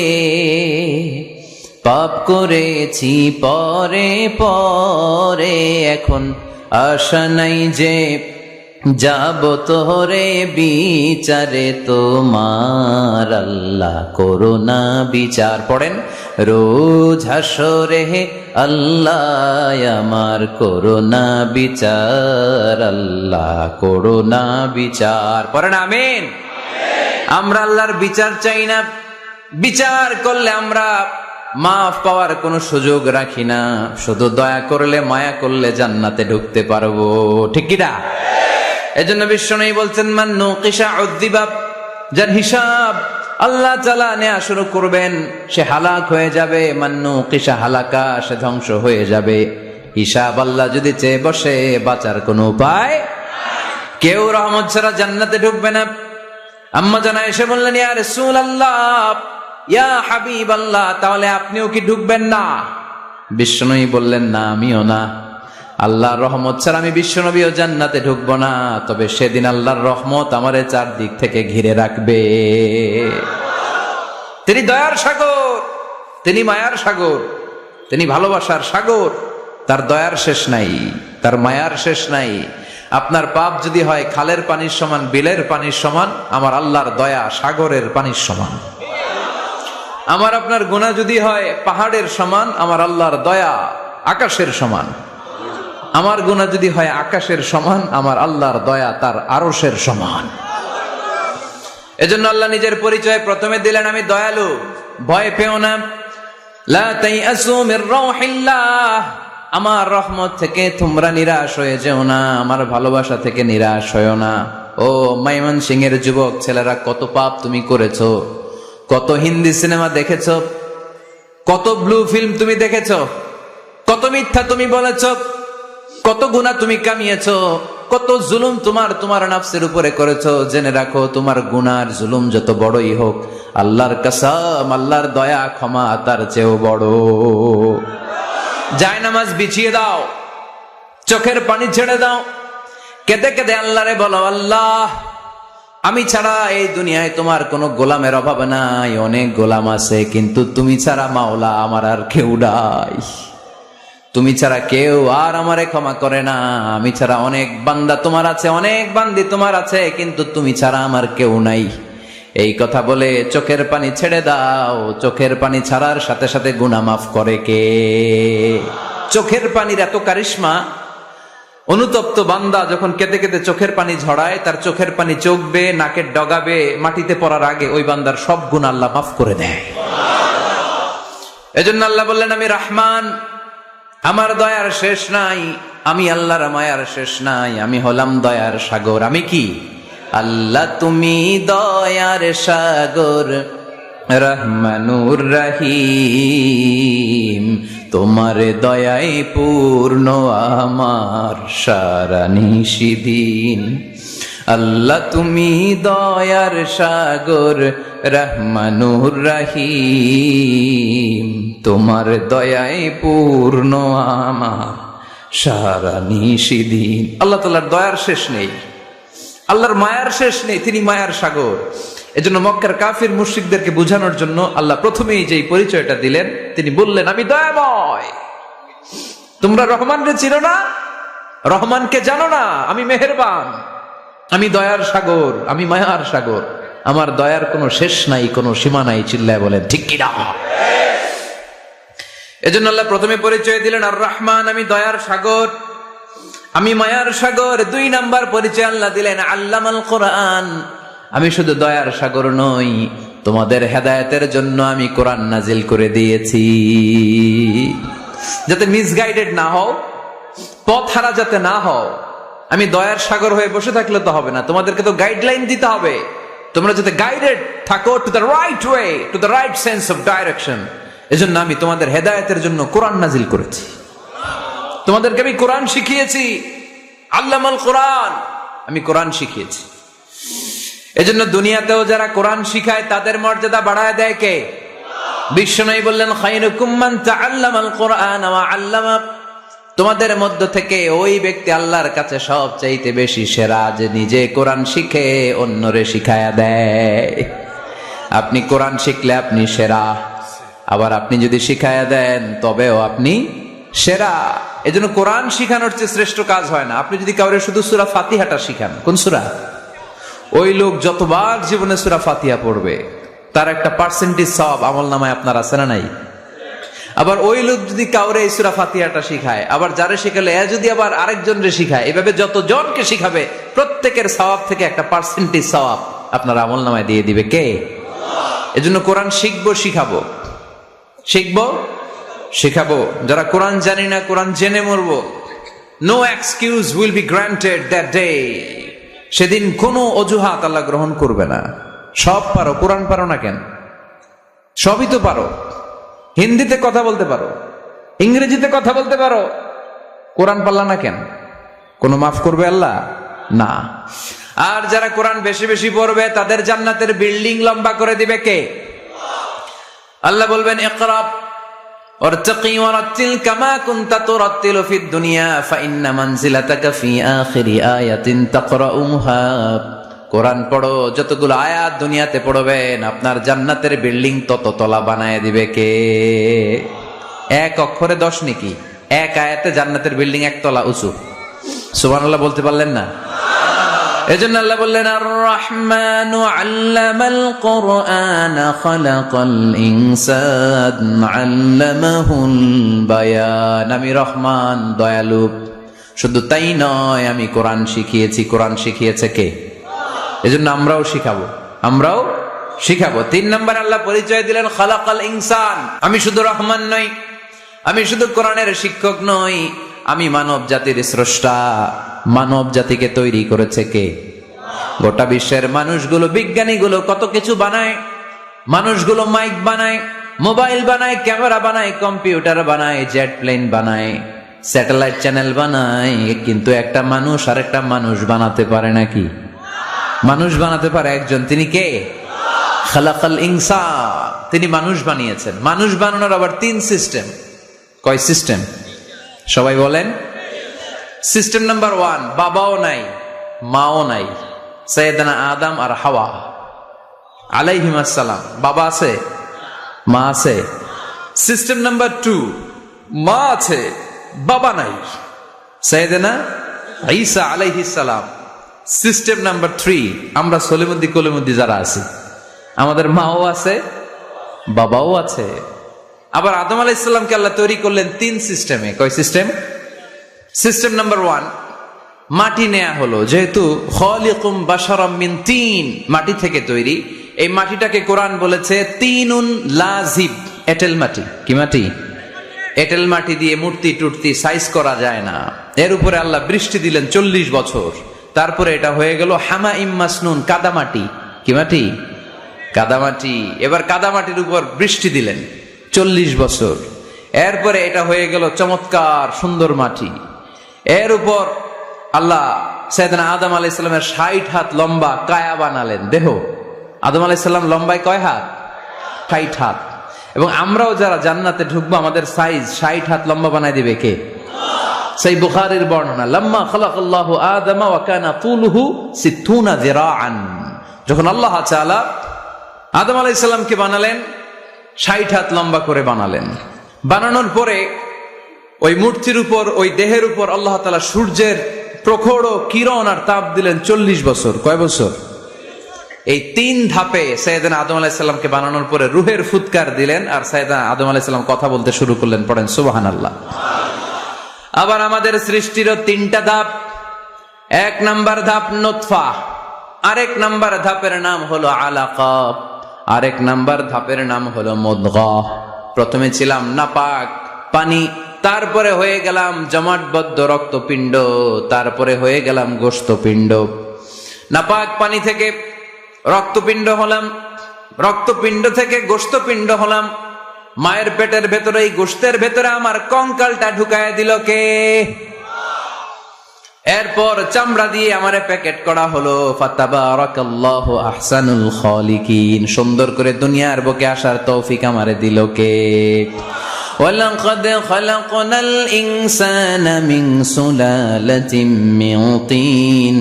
পাপ করেছি পরে পরে, এখন আশা নাই যে যাব তোরে বিচারে তোমার, আল্লাহ করোনা বিচার। পড়েন রোজ হাসরে হে আল্লাহ আমার করোনা বিচার, আল্লাহ করোনা বিচার। পড়েন আমিন। আমরা আল্লাহর বিচার চাই না। বিচার করলে আমরা মাফ পাওয়ার কোনো সুযোগ রাখি না। শুধু দয়া করলে মায়া করলে জান্নাতে ঢুকতে পারবো, ঠিক কি না? এজন্য বিশ্বনবী বলছেন মান নুকিশা উযযিবা। যার হিসাব আল্লাহ তাআলা নেওয়া শুরু করবেন সে হালাক হয়ে যাবে। মান নুকিশা হালাকা, সে ধ্বংস হয়ে যাবে। হিসাব আল্লাহ যদি চেয়ে বসে, বাঁচার কোনো উপায়? কেউ রহমত ছাড়া জান্নাতে ঢুকবে না। আম্মা জানা এসে বললেন ইয়া রাসূলুল্লাহ, ইয়া হাবিবাল্লাহ, তাহলে আপনিও কি ঢুকবেন না? বিশ্বনবী বললেন না, আমিও না। আল্লাহর রহমত ছাড়া আমি বিশ্বনবীও জান্নাতে ঢুকবো না। তবে সেদিন আল্লাহর রহমত আমারে চারদিক থেকে ঘিরে রাখবে। তিনি দয়ার সাগর, তিনি মায়ার সাগর, তিনি ভালোবাসার সাগর। তার দয়ার শেষ নাই, তার মায়ার শেষ নাই। আপনার পাপ যদি হয় খালের পানির সমান, বিলের পানির সমান, আমার আল্লাহর দয়া সাগরের পানির সমান। আমার আপনার গুনাহ যদি হয় পাহাড়ের সমান, আমার আল্লাহর দয়া আকাশের সমান। আমার গুনাহ যদি হয় আকাশের সমান, আমার আল্লাহর দয়া তার আরশের সমান। এজন্য আল্লাহ নিজের পরিচয় প্রথমে দিলেন আমি দয়ালু। ভয় পেও না, লা তাইআসু মির রাউহিল্লাহ, আমার রহমত থেকে তোমরা নিরাশ হয়ে যেও না, আমার ভালোবাসা থেকে নিরাশ হয়েও না। ও ময়মনসিংহের যুবক ছেলেরা, কত পাপ তুমি করেছো, কত হিন্দি সিনেমা দেখেছো, কত ব্লু ফিল্ম তুমি দেখেছো, কত মিথ্যা তুমি বলেছো, কত গুনাহ তুমি কামিয়েছো, কত জুলুম তোমার নাফসের উপরে করেছো। জেনে রাখো, তোমার গুনার জুলুম যত বড়ই হোক, আল্লাহর কসম, আল্লাহর দয়া ক্ষমা তার চেয়েও বড়। জায়নামাজ বিছিয়ে দাও, চোখের পানি ছেড়ে দাও, কেঁদে কেঁদে আল্লাহরে বলো, আল্লাহ আমি ছাড়া এই দুনিয়ায় তোমার কোনো গোলামের অভাব নাই, অনেক গোলাম আছে, কিন্তু তুমি ছাড়া মাওলা আমার আর কেউ নাই। তুমি ছাড়া কেউ আর আমারে ক্ষমা করে না। আমি ছাড়া অনেক বান্দা তোমার আছে, অনেক বান্দি তোমার আছে, কিন্তু তুমি ছাড়া আমার কেউ নাই। এই কথা বলে চোখের পানি ছেড়ে দাও। চোখের পানি ছাড়ার সাথে সাথে গুনাহ মাফ করে কে? চোখের পানির এত কারিশমা, অনুতপ্ত বান্দা যখন কেঁদে কেঁদে চোখের পানি ঝরায়, তার চোখের পানি চোখ বেয়ে নাকের ডগাবে মাটিতে পড়ার আগে ওই বান্দার সব গুনাহ আল্লাহ মাফ করে দেয়। এজন্য আল্লাহ বললেন, আমি রহমান, আমার দয়ার শেষ নাই। আমি আল্লাহর মায়ার শেষ নাই। আমি হলাম দয়ার সাগর। আমি কি? আল্লাহ তুমি দয়ার সাগর, রহমানুর রহিম, তোমার দয়ায় পূর্ণ আমার সারা নিশিদিন। আল্লাহ তুমি দয়ার সাগর, রহমানুর রহিম, তোমার দয়ায় পূর্ণ আমার সারা নিশিদিন। আল্লাহ তাআলার দয়ার শেষ নেই, আল্লাহর মায়ার শেষ নেই, তিনি মায়ার সাগর। এজন্য মক্কার কাফির মুশরিকদেরকে বোঝানোর জন্য আল্লাহ প্রথমেই যেই পরিচয়টা দিলেন, তিনি বললেন, আমি দয়াময়। তোমরা রহমানকে চিনো না, রহমানকে জানো না, আমি মেহেরবান, আমি দয়ার সাগর, আমি মায়ার সাগর, আমার দয়ার কোনো শেষ নাই, কোনো সীমা নাই। চিল্লায় বলেন ঠিক কিনা? এজন্য আল্লাহ প্রথমে পরিচয় দিলেন আর রহমান, আমি দয়ার সাগর, আমি মায়ার সাগর। 2 নাম্বার পরিচয় আল্লাহ দিলেন আল্লামাল কোরআন, আমি শুধু দয়ার সাগর নই, তোমাদের হেদায়েতের জন্য আমি কোরআন নাজিল করে দিয়েছি, যাতে মিসগাইডেড না হও, পথ হারা যাতে না হও। আমি দয়ার সাগর হয়ে বসে থাকলে তো হবে না, তোমাদেরকে তো গাইডলাইন দিতে হবে, তোমরা যাতে গাইডেড থাকো to the right way, to the right sense of direction. এজন্য আমি তোমাদের হেদায়েতের জন্য কোরআন নাজিল করেছি, তোমাদেরকে আমি কোরআন শিখিয়েছি। আল্লামাল কোরআন, আমি কোরআন শিখিয়েছি। এজন্য দুনিয়াতেও যারা কোরআন শিখায় তাদের মর্যাদা বাড়ায় দেয় কে? বিশ্বনবী বললেন, খায়রুকুম মান তাআল্লামাল কোরআন ওয়া আল্লামা, তোমাদের মধ্য থেকে ওই ব্যক্তি আল্লাহর কাছে সবচাইতে বেশি সেরা, যে নিজে কোরআন শিখে অন্যরে শিখায়া দেয়। আপনি কোরআন শিখলে আপনি সেরা, আবার আপনি যদি শিখায়া দেন তবেও আপনি সেরা। এজন্য কোরআন শিখানোর চেয়ে শ্রেষ্ঠ কাজ হয় না। আপনি যদি কাউরে শুধু সূরা ফাতিহাটা শিখান, কোন সূরা, ওই লোক যতবার জীবনে সূরা ফাতিহা পড়বে তার একটা পার্সেন্টেজ সওয়াব আমলনামায় আপনার আছে না নাই? আবার ওই লোক যদি কাউরে এই সূরা ফাতিহাটা শিখায়, আবার যারে শিখালে যদি আবার আরেকজনরে শিখায়, এভাবে যতজনকে শিখাবে প্রত্যেকের সওয়াব থেকে একটা পার্সেন্টেজ সওয়াব আপনার আমলনামায় দিয়ে দিবে কে? এজন্য কোরআন শিখবো, শিখাবো, শিখবো, শিখাবো। যারা কোরআন জানি না, কোরআন জেনে মরবো। No excuse will be granted that day. সেদিন কোনো অজুহাত আল্লাহ গ্রহণ করবে না। সব পারো, কোরআন পারো না কেন? সবই তো পারো। হিন্দিতে কথা বলতে পারো, ইংরেজিতে কথা বলতে পারো, কোরআন পারলা না কেন? কোনো মাফ করবে আল্লাহ? না। আর যারা কোরআন বেশি বেশি পড়বে তাদের জান্নাতের বিল্ডিং লম্বা করে দিবে কে? আল্লাহ বলবেন, ইকরা ওয়ারতাকি ওয়ারাতিল কামা কুনতা তুরাতিলু ফিদ দুনিয়া ফাইন্না মানজিলাতাকা ফি আখিরি আয়াতিন তাকরাউহা। কোরআন পড়ো, যতগুলো আয়াত দুনিয়াতে পড়বেন আপনার জান্নাতের বিল্ডিং তত তলা বানায় দিবে কে? এক অক্ষরে 10 নেকি, এক আয়াতে জান্নাতের বিল্ডিং 1 তলা উঁচু। সুবহানাল্লাহ বলতে পারলেন না? এজন্য আল্লাহ বললেন, আর রহমানু আল্লামাল কোরআন খালাকাল ইনসান আল্লামাহুল বায়ান। আমি রহমান, দয়ালু। শুধু তাই নয়, আমি কোরআন শিখিয়েছি। কোরআন শিখিয়েছে কে? এজন্য আমরাও শিখাবো, আমরাও শিখাবো। 3 নম্বর আল্লাহ পরিচয় দিলেন খালাকাল ইনসান। আমি শুধু রহমান নই, আমি শুধু কোরআনের শিক্ষক নই, আমি মানব জাতির স্রষ্টা। মানব জাতিকে তৈরি করেছে কে? গোটা বিশ্বের মানুষগুলো, বিজ্ঞানীগুলো কত কিছু বানায়। মানুষগুলো মাইক বানায়, মোবাইল বানায়, ক্যামেরা বানায়, কম্পিউটার বানায়, জেট প্লেন বানায়, স্যাটেলাইট চ্যানেল বানায়, কিন্তু একটা মানুষ আর একটা মানুষ বানাতে পারে নাকি? মানুষ বানাতে পারে একজন, তিনি কে? খালাকাল ইনসান, তিনি মানুষ বানিয়েছেন। মানুষ বানানোর আবার 3 সিস্টেম। কয় সিস্টেম? সবাই বলেন। সিস্টেম নাম্বার 1, বাবাও নাই মাও নাই, সাইয়েদনা আদম আর হাওয়া আলাইহিমুস সালাম। বাবা আছে, মা আছে। সিস্টেম নাম্বার 2, মা আছে বাবা নাই, সাইয়েদনা ঈসা আলাইহিস সালাম। সিস্টেম নাম্বার 3, আমরা সলিমুদ্দি কলিমুদ্দি যারা আছি, আমাদের মাও আছে বাবাও আছে। আবার আদম আলাইহিস সালামকে আল্লাহ তৈরি করলেন 3 সিস্টেমে। কয় সিস্টেম? সিস্টেম নাম্বার 1, মাটি নেয়া হলো, যেহেতু খালিকুম বাশারাম মিন তিন, মাটি থেকে তৈরি। এই মাটিটাকে কোরআন বলেছে তিনুন লাজিব, এঁটেল মাটি। কি মাটি? এঁটেল মাটি দিয়ে মূর্তি টুর্তি সাইজ করা যায় না। এর উপরে আল্লাহ বৃষ্টি দিলেন 40 বছর, তারপরে এটা হয়ে গেল হামাইম মাসনুন, কাদামাটি। কি মাটি? কাদামাটি। এবার কাদামাটির উপর বৃষ্টি দিলেন 40 বছর, এরপরে এটা হয়ে গেল চমৎকার সুন্দর মাটি। এর উপর আল্লাহ সাইয়েদনা আদম আলাইহিস সালামের 60 হাত লম্বা কায়া বানালেন, দেহ। আদম আলাইহিস সালাম লম্বায় কয় হাত? 60 হাত। এবং আমরাও যারা জান্নাতে ঢুকবো, আমাদের সাইজ 60 হাত লম্বা বানায় দিবে কে? সেই বুখারীর বর্ণনা, লাম্মা খালাকাল্লাহু আদম ওয়া কানা তুলুহু 60 যিরাআন। যখন আল্লাহ তাআলা আদম আলাইহিস সালামকে বানালেন, 60 হাত লম্বা করে বানালেন। বানানোর পরে ওই মূর্তির উপর, ওই দেহের উপর আল্লাহ তাআলা সূর্যের প্রখর কিরণ আর তাপ দিলেন 40 বছর। কয় বছর? এই 3 ধাপে সাইয়েদনা আদম আলাইহিস সালামকে বানানোর পরে রূহের ফুৎকার দিলেন, আর সাইয়েদনা আদম আলাইহিস সালাম কথা বলতে শুরু করলেন। পড়েন সুবহানাল্লাহ। আবার আমাদের সৃষ্টিরও 3টা ধাপ। 1 নাম্বার ধাপ নুতফা, আরেক নাম্বার ধাপের নাম হলো আলাকা, আরেক নাম্বার ধাপের নাম হলো মুদগা। প্রথমে ছিলাম নাপাক পানি, তারপরে হয়ে গেলাম জমাটবদ্ধ রক্তপিণ্ড, তারপরে হয়ে গেলাম গোশতপিণ্ড। নাপাক পানি থেকে রক্তপিণ্ড হলাম, রক্তপিণ্ড থেকে গোশতপিণ্ড হলাম। মায়ের পেটের ভেতরে, এই গোশতের ভেতরে আমার কঙ্কালটা ঢুকায় দিল কে? এরপর চামড়া দিয়ে আমারে প্যাকেট করা হলো। ফাতাবারাকাল্লাহু আহসানুল খালিকিন। সুন্দর করে দুনিয়ার বুকে আসার তৌফিক আমারে দিল কে? ওয়ালাকাদ খালাকনাল ইনসানা মিন সুলালাতিন মিন তিন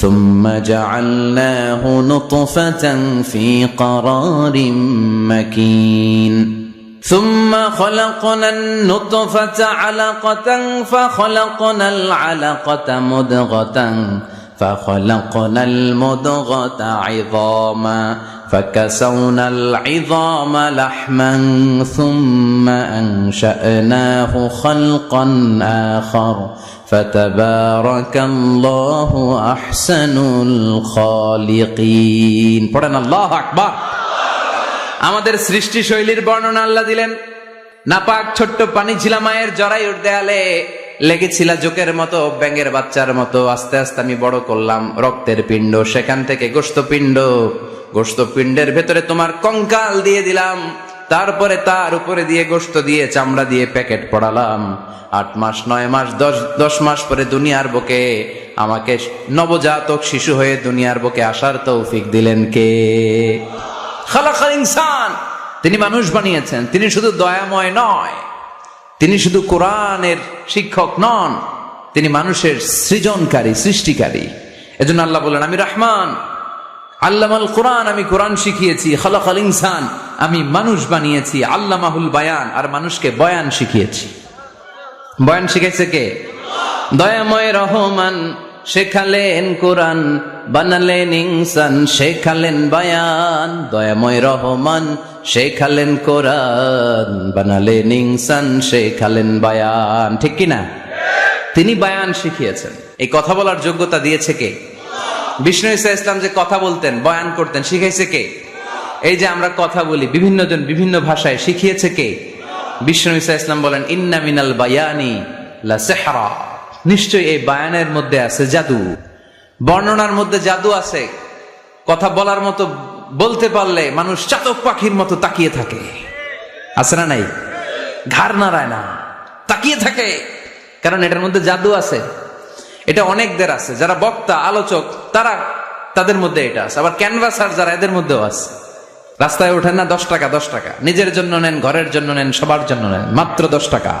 সুম্মা জাআলনাহু নুতফাতান ফি ক্বারারিন মাকিন ثم خلقنا النطفة علقة فخلقنا العلقة مضغة فخلقنا المضغة عظاما فكسونا العظام لحما ثم أنشأناه خلقا آخر فتبارك الله أحسن الخالقين. পড়েন আল্লাহু আকবার। আমাদের সৃষ্টি শৈলীর বর্ণনা আল্লাহ দিলেন। নাপাক ছোট্ট পানি ছিল মায়ের জরায়ুর দেয়ালে, লেগেছিল জোকের মতো, ব্যাঙের বাচ্চার মতো। আস্তে আস্তে আমি বড় করলাম রক্তের পিণ্ড, সেখান থেকে গোশতপিণ্ড, গোশতপিণ্ডের ভেতরে তোমার কঙ্কাল দিয়ে দিলাম, তারপরে তার উপরে দিয়ে গোশত দিয়ে চামড়া দিয়ে প্যাকেট পড়ালাম। 8 মাস 9 মাস 10 মাস পরে দুনিয়ার বুকে আমাকে নবজাতক শিশু হয়ে দুনিয়ার বুকে আসার তৌফিক দিলেন কে? খালাকাল ইনসান। তিনি মানুষ বানিয়েছেন। তিনি শুধু দয়াময় নয়, তিনি শুধু কোরআনের শিক্ষক নন, তিনি মানুষের সৃজনকারী, সৃষ্টিকারী। এজন্য আল্লাহ বলেন, আমি রহমান, আল্লামাল কোরআন, আমি কোরআন শিখিয়েছি। খালাকাল ইনসান, আমি মানুষ বানিয়েছি। আল্লামাহুল বায়ান, আর মানুষকে বয়ান শিখিয়েছি। বয়ান শিখেছে কে? দয়াময় রহমান শেখালেন কোরআন, বানালেন ইনসান, শেখালেন বায়ান। দয়াময় রহমান শেখালেন কোরআন, বানালেন ইনসান, শেখালেন বায়ান। ঠিক কিনা? তিনি বায়ান শিখিয়েছেন। এই কথা বলার যোগ্যতা দিয়েছে কে? বিষ্ণু ঈসা ইসলাম যে কথা বলতেন, বয়ান করতেন, শিখাইছে কে? এই যে আমরা কথা বলি, বিভিন্ন জন বিভিন্ন ভাষায়, শিখিয়েছে কে? বিষ্ণু ঈসা ইসলাম বলেন, ইন্না মিনাল বায়ানি লা সিহরা। নিশ্চয়ই এই বায়ানের মধ্যে আছে জাদু, বর্ণনার মধ্যে জাদু আছে। কথা বলার মতো, বলতে পারলে মানুষ চাতক পাখির মতো তাকিয়ে থাকে, আছে না নাই? ঘাড় নাড়ায় না, তাকিয়ে থাকে। কারণ এটার মধ্যে জাদু আছে। এটা অনেকদের আছে, যারা বক্তা আলোচক তাদের মধ্যে এটা আছে, আবার ক্যানভাসার যারা এদের মধ্যেও আছে। রাস্তায় ওঠেন না 10 টাকা 10 টাকা, নিজের জন্য নেন, ঘরের জন্য নেন, সবার জন্য নেন, মাত্র 10 টাকা।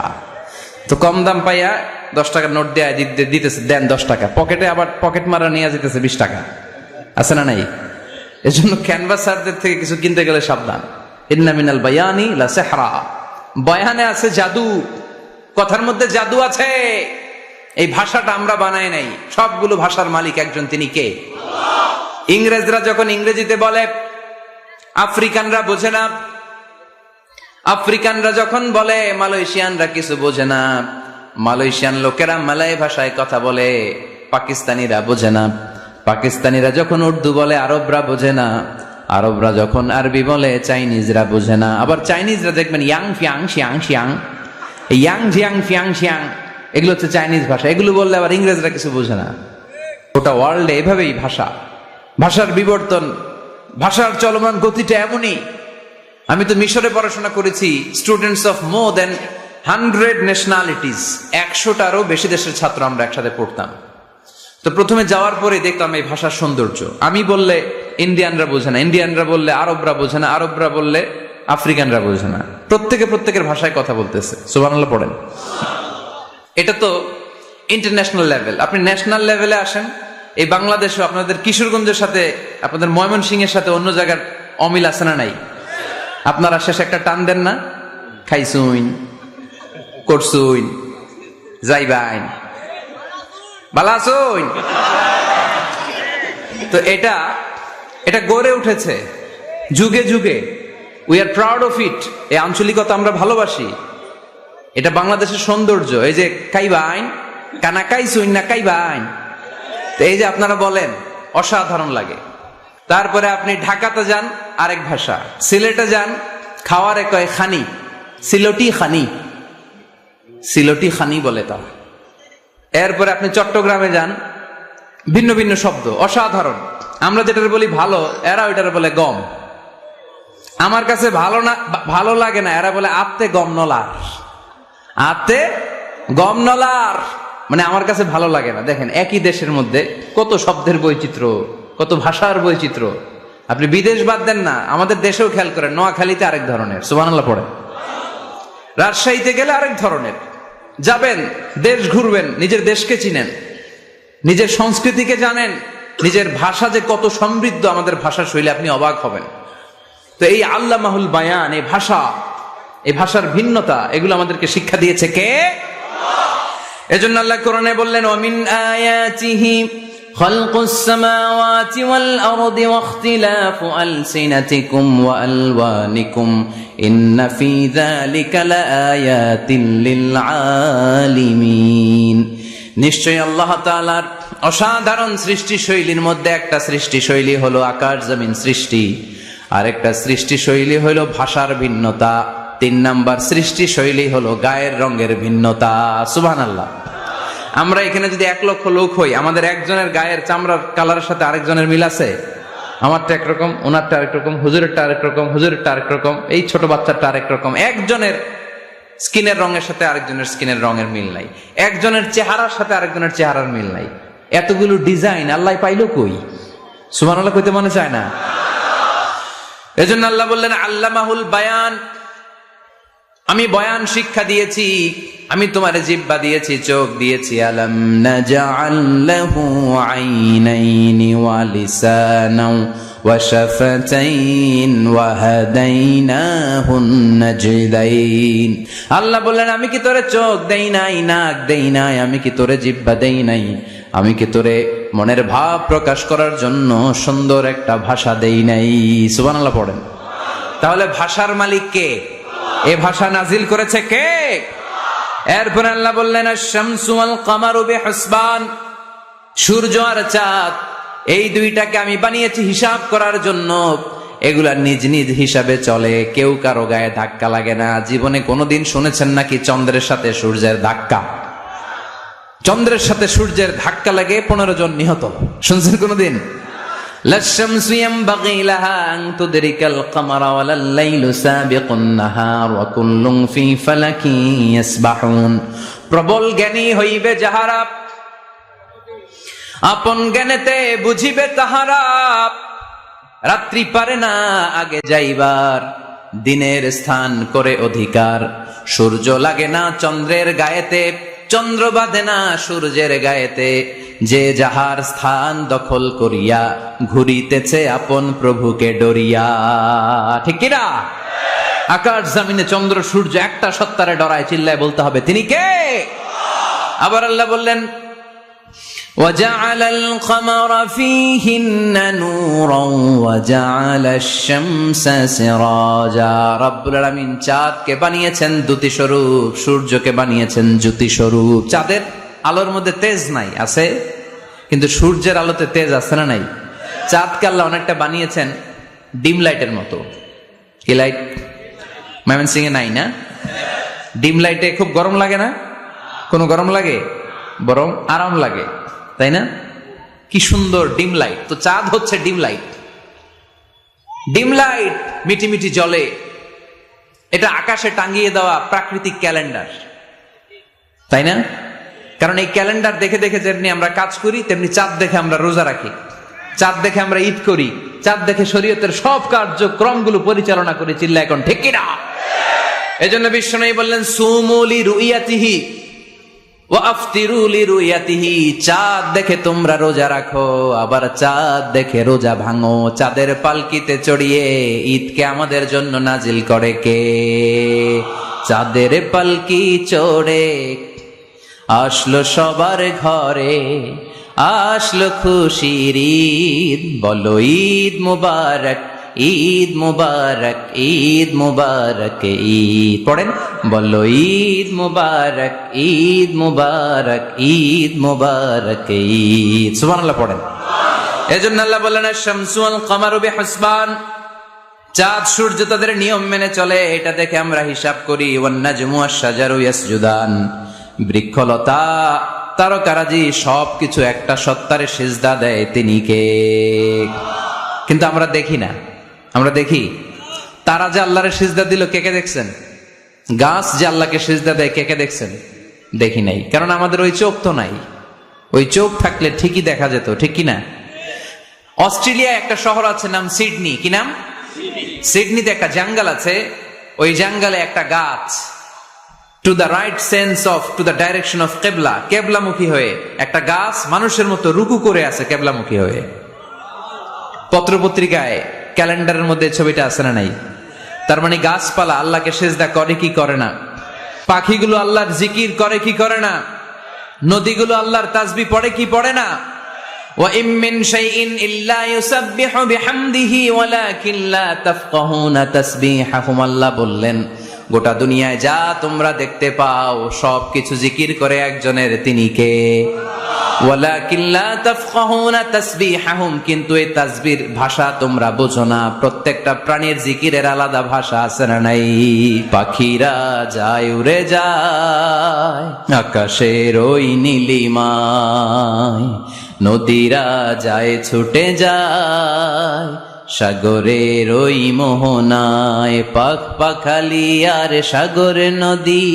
তো কম দাম পাইয়া 10 টাকার নোট দেয় দিতেছে, দেন 10 টাকা, পকেটে আবার পকেট মারা নিয়ে যেতেছে 20 টাকা, আছে না নাই? এজন্য ক্যানভাসারদের থেকে কিছু কিনতে গেলে সাবধান। ইন্না মিনাল বায়ানি লা সিহরা, বয়ানে আছে জাদু, কথার মধ্যে জাদু আছে। এই ভাষাটা আমরা বানাই নাই, সবগুলো ভাষার মালিক একজন, তিনি কে? ইংরেজরা যখন ইংরেজিতে বলে আফ্রিকানরা বোঝে না, আফ্রিকানরা যখন বলে মালয়েশিয়ানরা কিছু বোঝে না, মালয়েশিয়ান লোকেরা মালয় ভাষায় কথা বলে, পাকিস্তানিরা বোঝে না, পাকিস্তানিরা যখন উর্দু বলে আরবরা বোঝে না, আরবরা যখন আরবি বলে চাইনিজরা বোঝে না। আবার চাইনিজরা দেখবেন ইয়াং ফিয়াং শিয়াং শিয়াং, ইয়াং জিয়াং ফিয়াং শিয়াং, এগুলো হচ্ছে চাইনিজ ভাষা। এগুলো বললে আবার ইংরেজরা কিছু বোঝে না। গোটা ওয়ার্ল্ডে এভাবেই ভাষার বিবর্তন, ভাষার চলমান গতিটা এমনই। আমি তো মিশরে পড়াশোনা করেছি, students of more than 100 nationalities, 100টারও বেশি দেশের ছাত্র আমরা একসাথে পড়তাম। তো প্রথমে যাওয়ার পরে দেখলাম এই ভাষার সৌন্দর্য। আমি বললে ইন্ডিয়ানরা বোঝে না, ইন্ডিয়ানরা বললে আরবরা বোঝে না, আরবরা বললে আফ্রিকানরা বোঝে না, প্রত্যেকের ভাষায় কথা বলতেছে। সুবহানাল্লাহ পড়েন। এটা তো ইন্টারন্যাশনাল লেভেল। আপনি ন্যাশনাল লেভেলে আসেন, এই বাংলাদেশও আপনাদের কিশোরগঞ্জের সাথে, আপনাদের ময়মনসিংহের সাথে অন্য জায়গার অমিল আছে না নাই? আপনারা শেষে একটা টান দেন না, খাইছুইন, করছুইন, যাইবাইন, ভালো আছুইন। তো এটা গড়ে উঠেছে যুগে যুগে। We are proud of it. এই আঞ্চলিকতা আমরা ভালোবাসি, এটা বাংলাদেশের সৌন্দর্য। এই যে কাইবাইন, কানা কাইছুইন না কাইবাইন, তো এই যে আপনারা বলেন, অসাধারণ লাগে। তারপরে আপনি ঢাকাতে যান, আরেক ভাষা। সিলেটে যান, খাওয়ারে কয় খানি, সিলটি খানি, সিলটি খানি বলে তারা। এরপরে আপনি চট্টগ্রামে যান, ভিন্ন ভিন্ন শব্দ, অসাধারণ। আমরা যেটার বলি ভালো, এরা ওইটার বলে গম। আমার কাছে ভালো লাগে না, এরা বলে আত্তে গম নলার, আত্তে গম নলার, মানে আমার কাছে ভালো লাগে না। দেখেন, একই দেশের মধ্যে কত শব্দের বৈচিত্র্য, কত ভাষার বৈচিত্র্য। আপনি বিদেশ বাদ দেন না, আমাদের দেশেও খেয়াল করেন, নোয়াখালীতে আরেক ধরনের, সুবহানাল্লাহ পড়ে। রাজশাহীতে গেলে আরেক ধরনের। যাবেন, দেশ ঘুরবেন, নিজের দেশকে চিনেন, নিজের সংস্কৃতিকে জানেন, নিজের ভাষা যে কত সমৃদ্ধ, আমাদের ভাষা শৈলী, আপনি অবাক হবেন। তো এই আল্লামাহুল বায়ান, এই ভাষার ভিন্নতা, এগুলো আমাদেরকে শিক্ষা দিয়েছে কে? এজন্য আল্লাহ কোরআনে বললেন, ওয়ামিন আয়াতিহি খালকুস সামাওয়াতি ওয়াল আরদি ওয়াখতিলাফু আলসিনাতিকুম ওয়া আলওয়ানিকুম ইন্না ফী যালিকা লাআয়াতিন লিল আলিমিন। নিশ্চয়ই আল্লাহ তাআলার অসাধারণ সৃষ্টি শৈলীর মধ্যে একটা সৃষ্টি শৈলী হলো আকাশ জমিন সৃষ্টি, আর একটা সৃষ্টি শৈলী হলো ভাষার ভিন্নতা, 3 নাম্বার সৃষ্টি শৈলী হলো গায়ের রঙের ভিন্নতা। সুবহানাল্লাহ। আমরা এখানে যদি 1 লক্ষ লোক হই, আমাদের একজনের গায়ের চামড়ার কালারের সাথে আরেকজনের মিল আছে? আমারটা একরকম, ওনারটা আরেক রকম, হুজুরেরটা আরেক রকম, হুজুরেরটা আরেক রকম, এই ছোট বাচ্চারটা আরেক রকম। একজনের স্কিনের রঙের সাথে আরেকজনের স্কিনের রঙের মিল নাই, একজনের চেহারার সাথে আরেকজনের চেহারার মিল নাই। এতগুলো ডিজাইন আল্লাহ পাইলো কই? সুবহানাল্লাহ কইতে মনে চায় না? এজন্য আল্লাহ বললেন আল্লামাহুল বায়ান, আমি বয়ান শিক্ষা দিয়েছি, আমি তোমারে জিহ্বা দিয়েছি, চোখ দিয়েছি। আলাম নাজআল লাহু আইনাইনি ওয়া লিসানাও ওয়া শাফাতাইন ওয়া হাদাইনাহুন নাজদাইন। আল্লাহ বললেন, আমি কি তোরে চোখ দেই নাই, নাক দেই নাই, আমি কি তোরে জিহ্বা দেই নাই, আমি কি তোরে মনের ভাব প্রকাশ করার জন্য সুন্দর একটা ভাষা দেই নাই? সুবহানাল্লাহ পড়েন। তাহলে ভাষার মালিক কে? এ ভাষা নাজিল করেছে কে? এরপর আল্লাহ বললেন, আশ-শামসু ওয়াল কামারু বিহিসবান, সূর্য আর চাঁদ, এই দুইটাকে আমি বানিয়েছি হিসাব করার জন্য। এগুলা নিজ নিজ হিসাবে চলে, কেউ কারো গায়ে ধাক্কা লাগে না। জীবনে কোনোদিন শুনেছেন নাকি চন্দ্রের সাথে সূর্যের ধাক্কা? চন্দ্রের সাথে সূর্যের ধাক্কা লাগে 15 জন নিহত, শুনছেন কোনোদিন? লাশ-শামসু ইয়ানবাগী লাহা আন তুদরিকাল কামারা ওয়ালাল লাইলু সাবিকুন নাহার ওয়া কুল্লুন ফী ফালাকিন ইয়াসবাহুন প্রবল জ্ঞানী হইবে যাহারা, আপন জ্ঞানেতে বুঝিবে তাহারা। রাত্রি পারে না আগে যাইবার, দিনের স্থান করে অধিকার। সূর্য লাগে না চন্দ্রের গায়েতে, চন্দ্র বাঁধে না সূর্যের গায়েতে। যে যাহার স্থান দখল করিয়া, ঘুরিতেছে আপন প্রভুকে ডরিয়া। ঠিক কিনা? আকাশ জমিনে চন্দ্র সূর্য একটা সত্তারে ডরায়, চিল্লায় বলতে হবে তিনি কে। আবার আল্লাহ বললেন وَجَعَلَ الْقَمَرَ فِيهِنَّ نُورًا وَجَعَلَ الشَّمْسَ سِرَاجًا। রব্বুল আলামিন চাঁদকে বানিয়েছেন দ্যুতি স্বরূপ, সূর্যকে বানিয়েছেন জ্যোতি স্বরূপ। চাঁদের আলোর মধ্যে তেজ নাই, আছে, কিন্তু সূর্যের আলোতে তেজ আছে না নাই? চাঁদকে আল্লাহ অনেকটা বানিয়েছেন ডিম লাইটের মতো। কি লাইট? ময়মনসিং এ নাই না? ডিম লাইটে খুব গরম লাগে না? কোনো গরম লাগে? বরং আরাম লাগে, তাই না? কি সুন্দর ডিম লাইট। তো চাঁদ হচ্ছে ডিম লাইট। ডিম লাইট মিটি মিটি জ্বলে, এটা আকাশে টাঙ্গিয়ে দেওয়া প্রাকৃতিক ক্যালেন্ডার, তাই না? কারণ এই ক্যালেন্ডার দেখে দেখে যেমনি আমরা কাজ করি, তেমনি চাঁদ দেখে আমরা রোজা রাখি, চাঁদ দেখে আমরা ঈদ করি, চাঁদ দেখে শরীয়তের সব কার্যক্রমগুলো পরিচালনা করি। চিল্লা এখন ঠিক কিনা? এজন্য বিশ্বনবী বললেন সুমু লিরুইয়াতিহি ওয়া আফতিরু লিরুইয়াতিহি। চাঁদ দেখে তোমরা রোজা রাখো, আবার চাঁদ দেখে রোজা ভাঙো। চাঁদের পালকিতে চড়িয়ে ঈদকে আমাদের জন্য নাজিল করে কে? চাঁদের পালকি চড়ে আসলো সবার ঘরে, আসলো খুশির ঈদ। বলো ঈদ মুবারক, ঈদ মুবারক, ঈদ মুবারক, ঈদ। পড়েন, বলো ঈদ মুবারক, ঈদ মুবারক, ঈদ মুবারক, ঈদ। সুবহানাল্লাহ পড়েন। এজন্য আল্লাহ বললেন আশ-শামসু ওয়াল কামারু বিহুসবান। চাঁদ সূর্য তাদের নিয়ম মেনে চলে, এটা দেখে আমরা হিসাব করি। ওয়ান নাজমু ওয়াশ-শাজারু ইয়াসজুদান। বৃক্ষলতা তারকারাজি সবকিছু একটা সত্তারে সিজদা দেয়, তিনি কে? কিন্তু আমরা দেখি না। আমরা দেখি তারা যে আল্লাহরে সিজদা দিল, কে কে দেখছেন? গাছ যে আল্লাহকে সিজদা দেয়, কে কে দেখছেন? দেখি নাই, কারণ আমাদের ওই চোখ তো নাই। ওই চোখ থাকলে ঠিকই দেখা যেত, ঠিক কিনা? অস্ট্রেলিয়া একটা শহর আছে নাম সিডনি। কি নাম? সিডনিতে একটা জঙ্গল আছে, ওই জঙ্গলে একটা গাছ to the right sense of to the direction of কেবলা, কেবলামুখী হয়ে একটা গাছ মানুষের মতো রুকু করে আছে কেবলামুখী হয়ে। পত্রপত্রিকায় ক্যালেন্ডারের মধ্যে ছবিটা আছে না নাই? তার মানে গাছপালা আল্লাহকে সিজদা করে কি করে না? পাখিগুলো আল্লাহর জিকির করে কি করে না? নদীগুলো আল্লাহর তাসবিহ পড়ে কি পড়ে না? ওয়া ইম মিন শাইইন ইল্লা ইউসাব্বিহু বিহামদিহি ওয়ালাকিন লা তাফকাহুনা তাসবিহাহুম। আল্লাহ বললেন গোটা দুনিয়ায় যা তোমরা দেখতে পাও সবকিছু জিকির করে একজনের, তিনি কে? ওয়ালাকিন লা তাফকাহুনা তাসবিহাহুম। কিন্তু এই তাসবির ভাষা তোমরা বোঝো না। প্রত্যেকটা প্রাণীর জিকিরের আলাদা ভাষা আছে না নাই? পাখিরা যায় উড়ে যায় আকাশের ওই নীলিমায়, নদীরা যায় ছুটে যায় সাগরের ওই মোহনায়। পাখ পাখালি আর সাগর নদী,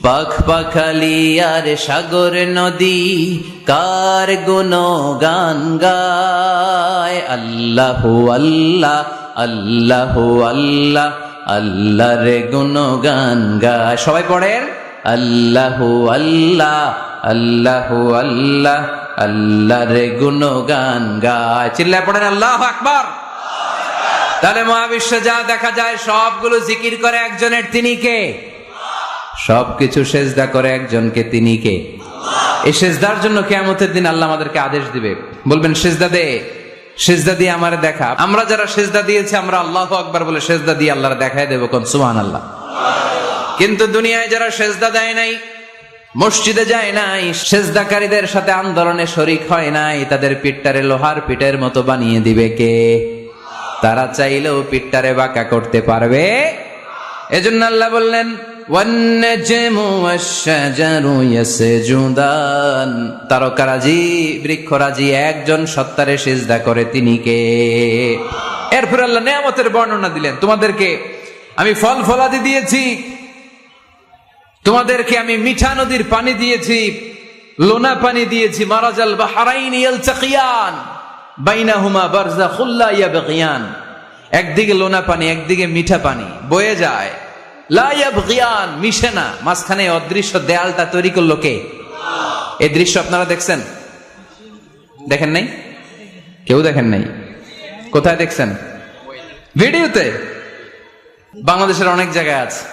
পাখ পাখালি আর সাগর নদী, কার গুণগান গায়। আল্লাহু আল্লাহ, আল্লাহু আল্লাহ, আল্লাহর গুণগান গায়। সবাই পড়েন আল্লাহু আল্লাহ, আল্লাহু আল্লাহ, আল্লাহর গুণগান গায়। চিল্লায় পড়েন আল্লাহু আকবার। তাহলে মহাবিশ্বে যা দেখা যায় সবগুলো জিকির করে একজনের, তিনি কে? সবকিছু সেজদা করে একজনকে, তিনি কে? এই সেজদার জন্য কিয়ামতের দিন আল্লাহ আমাদেরকে আদেশ দিবে, বলবেন সেজদা দে, সেজদা দিয়ে আমারে দেখা। আমরা যারা সেজদা দিয়েছি আমরা আল্লাহু আকবার বলে সেজদা দিয়ে আল্লাহর দেখায় দেব, কোন সুবহানাল্লাহ। কিন্তু দুনিয়ায় যারা সেজদা দেয় নাই, মসজিদে যায় নাই, সেজদাকারীদের সাথে আন্দোলনে শরীক হয় নাই, তাদের পিঠটারে লোহার পিঠের মতো বানিয়ে দিবে কে? তারা চাইলেও পিঠটারে বাঁকা করতে পারবে? এজন্য আল্লাহ বললেন ওয়ান-নাজমু ওয়াশ-শাজারু ইয়াসজুদান। তারকারাজি বৃক্ষরাজি একজন সত্তারে সিজদা করে, তিনি কে? এরপর আল্লাহ নিয়ামতের বর্ণনা দিলেন, তোমাদেরকে আমি ফল ফলাদি দিয়েছি, তোমাদেরকে আমি মিঠা নদীর পানি দিয়েছি, লোনা পানি দিয়েছি, মারাজাল বাহরাইনি ইয়ালতাকিয়ান বাইনাহুমা বারযাখুল লা ইয়াবগিয়ান। একদিকে লোনা পানি, একদিকে মিঠা পানি বয়ে যায়, লা ইয়াবগিয়ান, মিশে না, মাঝখানে অদৃশ্য দেয়ালটা তৈরি করলো কে? এই দৃশ্য আপনারা দেখছেন? দেখেন নাই? কেউ দেখেন নাই? কোথায় দেখছেন? ভিডিওতে। বাংলাদেশের অনেক জায়গায় আছে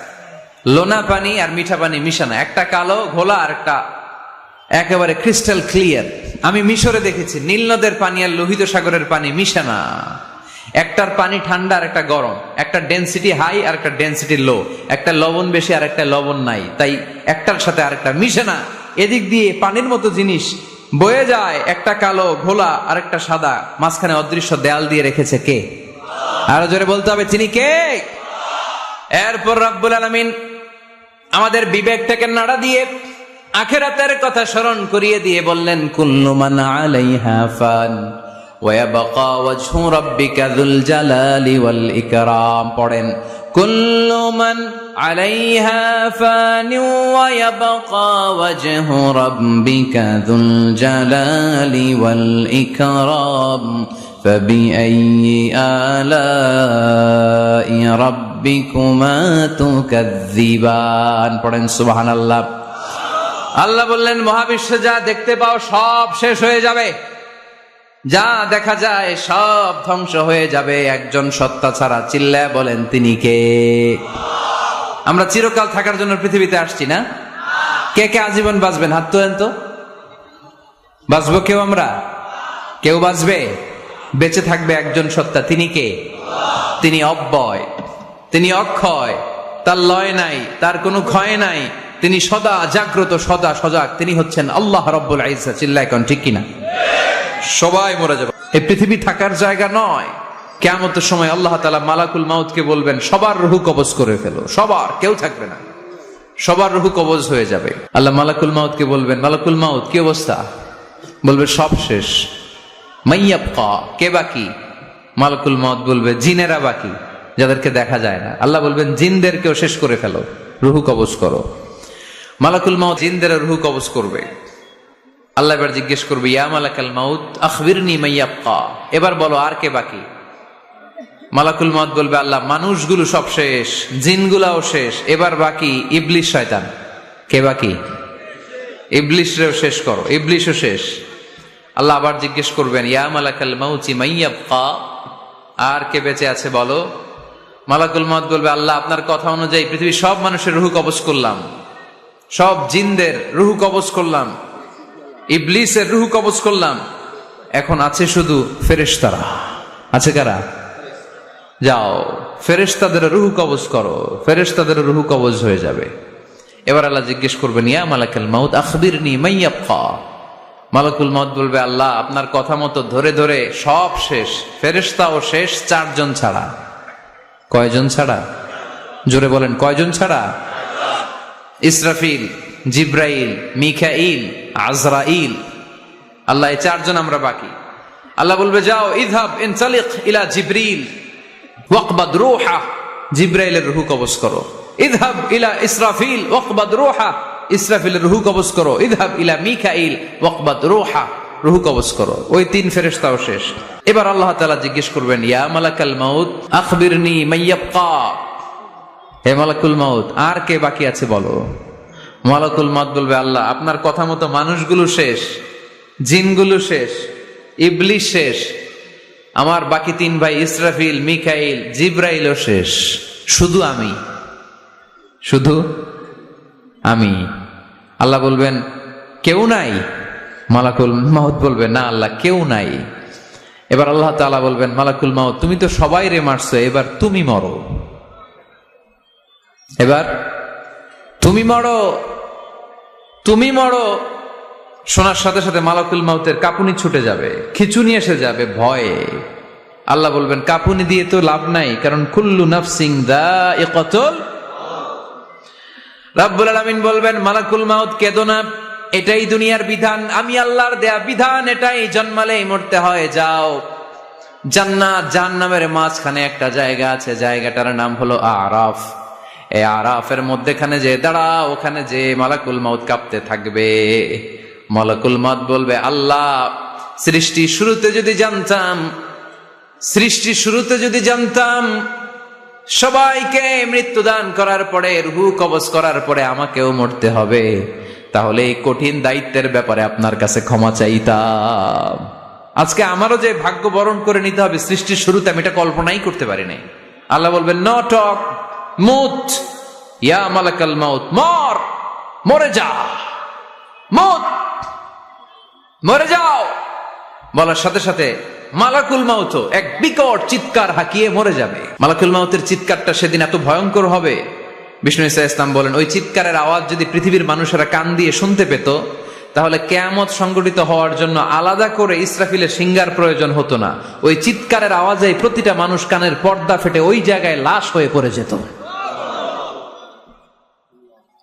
লোনা পানি আর মিঠা পানি মিশানো, একটা কালো ঘোলা আর একটা একেবারে ক্রিস্টাল ক্লিয়ার। আমি মিশরে দেখেছি নীল নদের পানি আর লোহিত সাগরের পানি মিশানা, একটার পানি ঠান্ডা আর একটা গরম, একটা ডেনসিটি হাই আর একটা ডেনসিটি লো, একটা লবণ বেশি আর একটা লবণ নাই, তাই একটার সাথে আরেকটা মিশে না। এদিক দিয়ে পানির মতো জিনিস বয়ে যায়, একটা কালো ঘোলা আর একটা সাদা, মাঝখানে অদৃশ্য দেয়াল দিয়ে রেখেছে কে? আরো জোরে বলতে হবে, তিনি কে? এরপর রব্বুল আলামিন আমাদের বিবেকটাকে নাড়া দিয়ে আখিরাতের কথা স্মরণ করিয়ে দিয়ে বললেন, কুল্লু মান আলাইহা ফান ওয়া ইয়াবকা ওয়াজহু রাব্বিকা যুল জালালি ওয়াল ইকরাম। পড়েন, কুল্লু মান আলাইহা ফান ওয়া ইয়াবকা ওয়াজহু রাব্বিকা যুল জালালি ওয়াল ইকরাম ফাবিআইয়ি আলাই রাব্বিকুমা তুকাযযিবান। পড়েন সুবহানাল্লাহ। আল্লাহ বললেন, মহাবিশ্বে যা দেখতে পাও সব শেষ হয়ে যাবে, যা দেখা যায় সব ধ্বংস হয়ে যাবে একজন সত্তা ছাড়া। চিল্লায় বলেন, তিনি কে? আমরা চিরকাল থাকার জন্য পৃথিবীতে আসছি না? কে কে আজীবন বাঁচবেন? হাত তোলেন তো। বাঁচবো কেউ? আমরা কেউ বাঁচবে? বেঁচে থাকবে একজন সত্তা, তিনি কে? তিনি অব্যয়, তিনি অক্ষয়, তার লয় নাই, তার কোনো ক্ষয় নাই, তিনি সদা জাগ্রত, সদা সজাগ, তিনি হচ্ছেন আল্লাহ রাব্বুল ইজ্জত। চিল্লায় কোন ঠিক কিনা? সবাই মরে যাবে, এই পৃথিবী থাকার জায়গা নয়। কিয়ামতের সময় আল্লাহ তাআলা মালাকুল মাউতকে বলবেন, সবার রূহ কবজ করে ফেলো, সবার, কেউ থাকবে না, সবার রূহ কবজ হয়ে যাবে। আল্লাহ মালাকুল মাউতকে বলবেন, মালাকুল মাউত কি অবস্থা? বলবে সব শেষ। মাইয়াবকা, কে বাকি? মালাকুল মাউত বলবে জিনেরা বাকি, যাদেরকে দেখা যায় না। আল্লাহ বলবেন জিনদেরকেও শেষ করে ফেলো, রূহ কবজ করো। মালাকুল মাউত জিনদের রূহ কবজ করবে। আল্লাহ এবার জিজ্ঞেস করবে, ইয়া মালাকাল মাউত আখবিরনি মাইয়াবকা, এবার বলো আর কে বাকি? মালাকুল মাউত বলবে, আল্লাহ মানুষগুলো সব শেষ, জিনগুলাও শেষ, এবার বাকি ইবলিস শয়তান। কে বাকি? ইবলিসরেও শেষ করো, ইবলিসও শেষ। আল্লাহ আবার জিজ্ঞেস করবেন, ইয়া মালাকাল মাউতি মাইয়াবকা, আর কে বেঁচে আছে বলো। মালাকুল মাউত বলবে, আল্লাহ আপনার কথা অনুযায়ী পৃথিবীর সব মানুষের রূহ কবজ করলাম, সব জিনদের রূহ কবজ করলাম, ইবলিসের রূহ কবজ করলাম, এখন আছে শুধু ফেরেশতারা। আছে কারা? যাও ফেরেশতাদের রূহ কবজ করো, ফেরেশতাদের রূহ কবজ হয়ে যাবে। এবার আল্লাহ জিজ্ঞেস করবেন, ইয়া মালাকাল মাউত আখবিরনি মাইয়াবকা। মালাকুল মাউত বলবে, আল্লাহ আপনার কথা মতো ধরে ধরে সব শেষ, ফেরেশতাও শেষ, চারজন ছাড়া। কয়জন ছাড়া? জোরে বলেন, কয়জন ছাড়া? ইসরাফিল, জিব্রাইল, মিকাইল, আজরাইল। আল্লাহ এই চারজন আমরা বাকি। আল্লাহ বলবে, যাও ইযহাব ইনতালিক ইলা জিবরিল ওয়াকবাদ রূহা, জিব্রাইলের রূহ কবজ করো। ইযহাব ইলা ইসরাফিল ওয়াকবাদ রূহা, ইসরাফিলের রূহ কবজ করো। ইযহাব ইলা মিকাইল ওয়াকবাদ রূহা, রূহ কবজ করো। ওই তিন ফেরেশতাও শেষ। এবার আল্লাহ তাআলা জিজ্ঞেস করবেন, ইয়া মালাকাল মাউত আখবিরনি মাইয়াবকা, হে মালাকুল মাউত আর কে বাকি আছে বলো। মালাকুল মাউত বলবে, আল্লাহ আপনার কথা মতো মানুষগুলো শেষ, জিনগুলো শেষ, ইবলিস শেষ, আমার বাকি তিন ভাই ইসরাফিল, মিকাইল, জিব্রাইলও শেষ, শুধু আমি, শুধু আমি। আল্লাহ বলবেন, কেউ নাই? মালাকুল মাউত বলবে, না আল্লাহ কেউ নাই। এবার আল্লাহ তাআলা বলবেন, মালাকুল মাউত তুমি তো সবাই রে মারছো, এবার তুমি মরো, এবার তুমি মরো, তুমি মরো। শোনার সাথে সাথে মালাকুল মাউতের কাঁপুনি ছুটে যাবে, খিঁচুনি এসে যাবে ভয়ে। আল্লাহ বলবেন, কাঁপুনি দিয়ে তো লাভ নাই, কারণ কুল্লু নাফসিন যায়িকাতুল। রাব্বুল আলামিন বলবেন, মালাকুল মাউত কেঁদো না, এটাই দুনিয়ার বিধান, আমি আল্লাহর দেয়া বিধান, এটাই, জন্মালেই মরতে হয়। যাও, জান্নাত জাহান্নামের মাঝখানে একটা জায়গা আছে, জায়গাটার নাম হলো আরাফ। এই আরাফের মধ্যেখানে যে দাঁড়া, ওখানে যে মালাকুল মাউত কাঁপতে থাকবে। মালাকুল মাউত বলবে, আল্লাহ সৃষ্টির শুরুতে যদি জানতাম সবাইকে মৃত্যুদান করার পরে, রূহ কবজ করার পরে আমাকেও মরতে হবে, তাহলে এই কঠিন দায়িত্বের ব্যাপারে আপনার কাছে ক্ষমা চাইতাম। আজকে আমারও যে ভাগ্য বরণ করে নিতে হবে সৃষ্টির শুরুতে, আমি এটা কল্পনাই করতে পারি নাই। আল্লাহ বলবেন, নো টক, মুত ইয়া মালাকাল মাউত, মরে যা, মরে যাও। বলার সাথে সাথে মালাকুল মাউত এক বিকট চিৎকার হাঁকিয়ে মরে যাবে। মালাকুল মাউতের চিৎকারটা সেদিন এত ভয়ঙ্কর হবে, বিষ্ণু ঈসা ইসলাম বলেন, ওই চিৎকারের আওয়াজ যদি পৃথিবীর মানুষেরা কান দিয়ে শুনতে পেত, তাহলে কিয়ামত সংগঠিত হওয়ার জন্য আলাদা করে ইসরাফিলের সিঙ্গার প্রয়োজন হতো না। ওই চিৎকারের আওয়াজে প্রতিটা মানুষ কানের পর্দা ফেটে ওই জায়গায় লাশ হয়ে পড়ে যেত।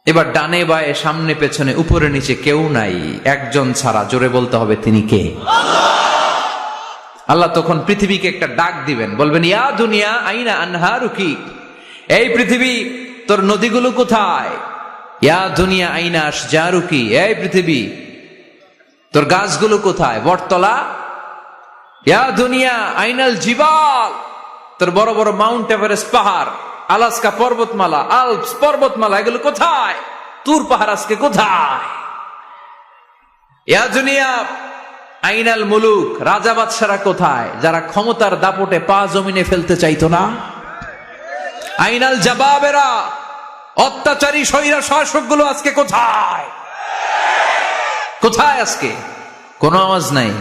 এবার ডানে বায়ে সামনে পেছনে উপরে নিচে কেউ নাই, একজন ছাড়া। জোরে বলতে হবে, তিনি কে? আল্লাহ তখন পৃথিবীকে একটা ডাক দিবেন, বলবেন, ইয়া দুনিয়া আইনা আনহারুকি, এই পৃথিবী তোর নদীগুলো কোথায়? ইয়া দুনিয়া আইনা আশজারুকি, এই পৃথিবী তোর গাছগুলো কোথায়? বটতলা। ইয়া দুনিয়া আইনাল জিবাল, তোর বড় বড় মাউন্ট এভারেস্ট পাহাড়, আলাস্কা পর্বতমালা, আলপস পর্বতমালা, এগুলো কোথায়? তুর পাহাড় আজকে কোথায়? ইয়া দুনিয়া আইনাল মুলুক, রাজা বাদশারা কোথায়, যারা ক্ষমতার দাপটে পা জমিনে ফেলতে চাইতো না? আইনাল জাবাবেরা, অত্যাচারী স্বৈরা শাসকগুলো আজকে কোথায়? কোথায় আজকে? কোনো আওয়াজ নাই।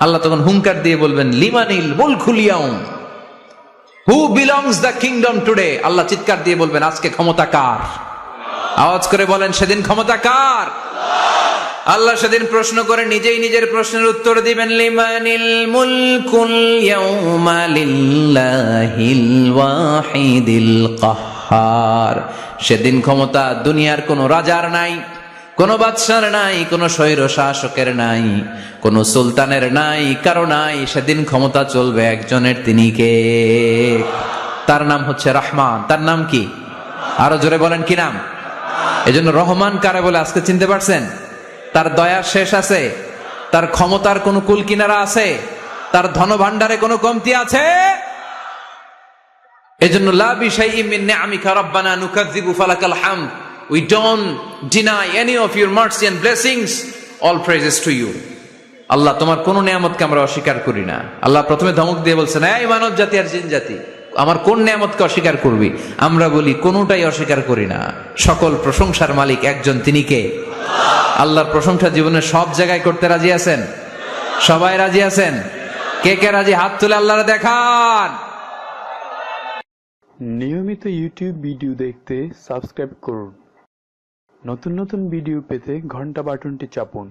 আল্লাহ তখন হুঙ্কার দিয়ে বলবেন, লিমানিল মুলকুল ইয়াউম, who belongs the kingdom today. Allah চিৎকার দিয়ে বলবেন, আজকে ক্ষমতা কার? আওয়াজ করে বলেন, সেদিন ক্ষমতা কার? আল্লাহ সেদিন প্রশ্ন করে নিজেই নিজের প্রশ্নের উত্তর দিবেন, লিমানিল মুলকুল ইয়াউমা লিল্লাহিল ওয়াহিদিল কাহ্হার। সেদিন ক্ষমতা দুনিয়ার কোন রাজার নাই, কোন বাদশার নাই, কোন স্বৈর শাসকের নাই, কোন সুলতানের নাই, কারো নাই। সেদিন ক্ষমতা চলবে একজনের, তিনি কে? তার নাম হচ্ছে রহমান। তার নাম কি? আরো জোরে বলেন, কি নাম? এজন্য রহমান কারে বলে আজকে চিনতে পারছেন? তার দয়ার শেষ আছে? তার ক্ষমতার কোন কুল কিনারা আছে? তার ধন ভান্ডারে কোনো কমতি আছে? এজন্য লা বিশাইইন মিন নিআমিকা রাব্বানা নুকাযযিবু ফালাকাল হামদ, we don't deny any of your mercy and blessings, all praises to you। আল্লাহ, তোমার কোন নিয়ামতকে আমরা অস্বীকার করি না। আল্লাহ প্রথমে ধমক দিয়ে বলছেন, এই মানব জাতি আর জিন জাতি, আমার কোন নিয়ামতকে অস্বীকার করবি? আমরা বলি, কোনটাই অস্বীকার করি না। সকল প্রশংসার মালিক একজন, তিনি কে? আল্লাহর প্রশংসা জীবনের সব জায়গায় করতে রাজি আছেন? সবাই রাজি আছেন? কে কে রাজি? হাত তুলে আল্লাহরে দেখান। নিয়মিত ইউটিউব ভিডিও দেখতে সাবস্ক্রাইব করুন। নতুন নতুন ভিডিও পেতে ঘন্টা বাটনটি চাপুন।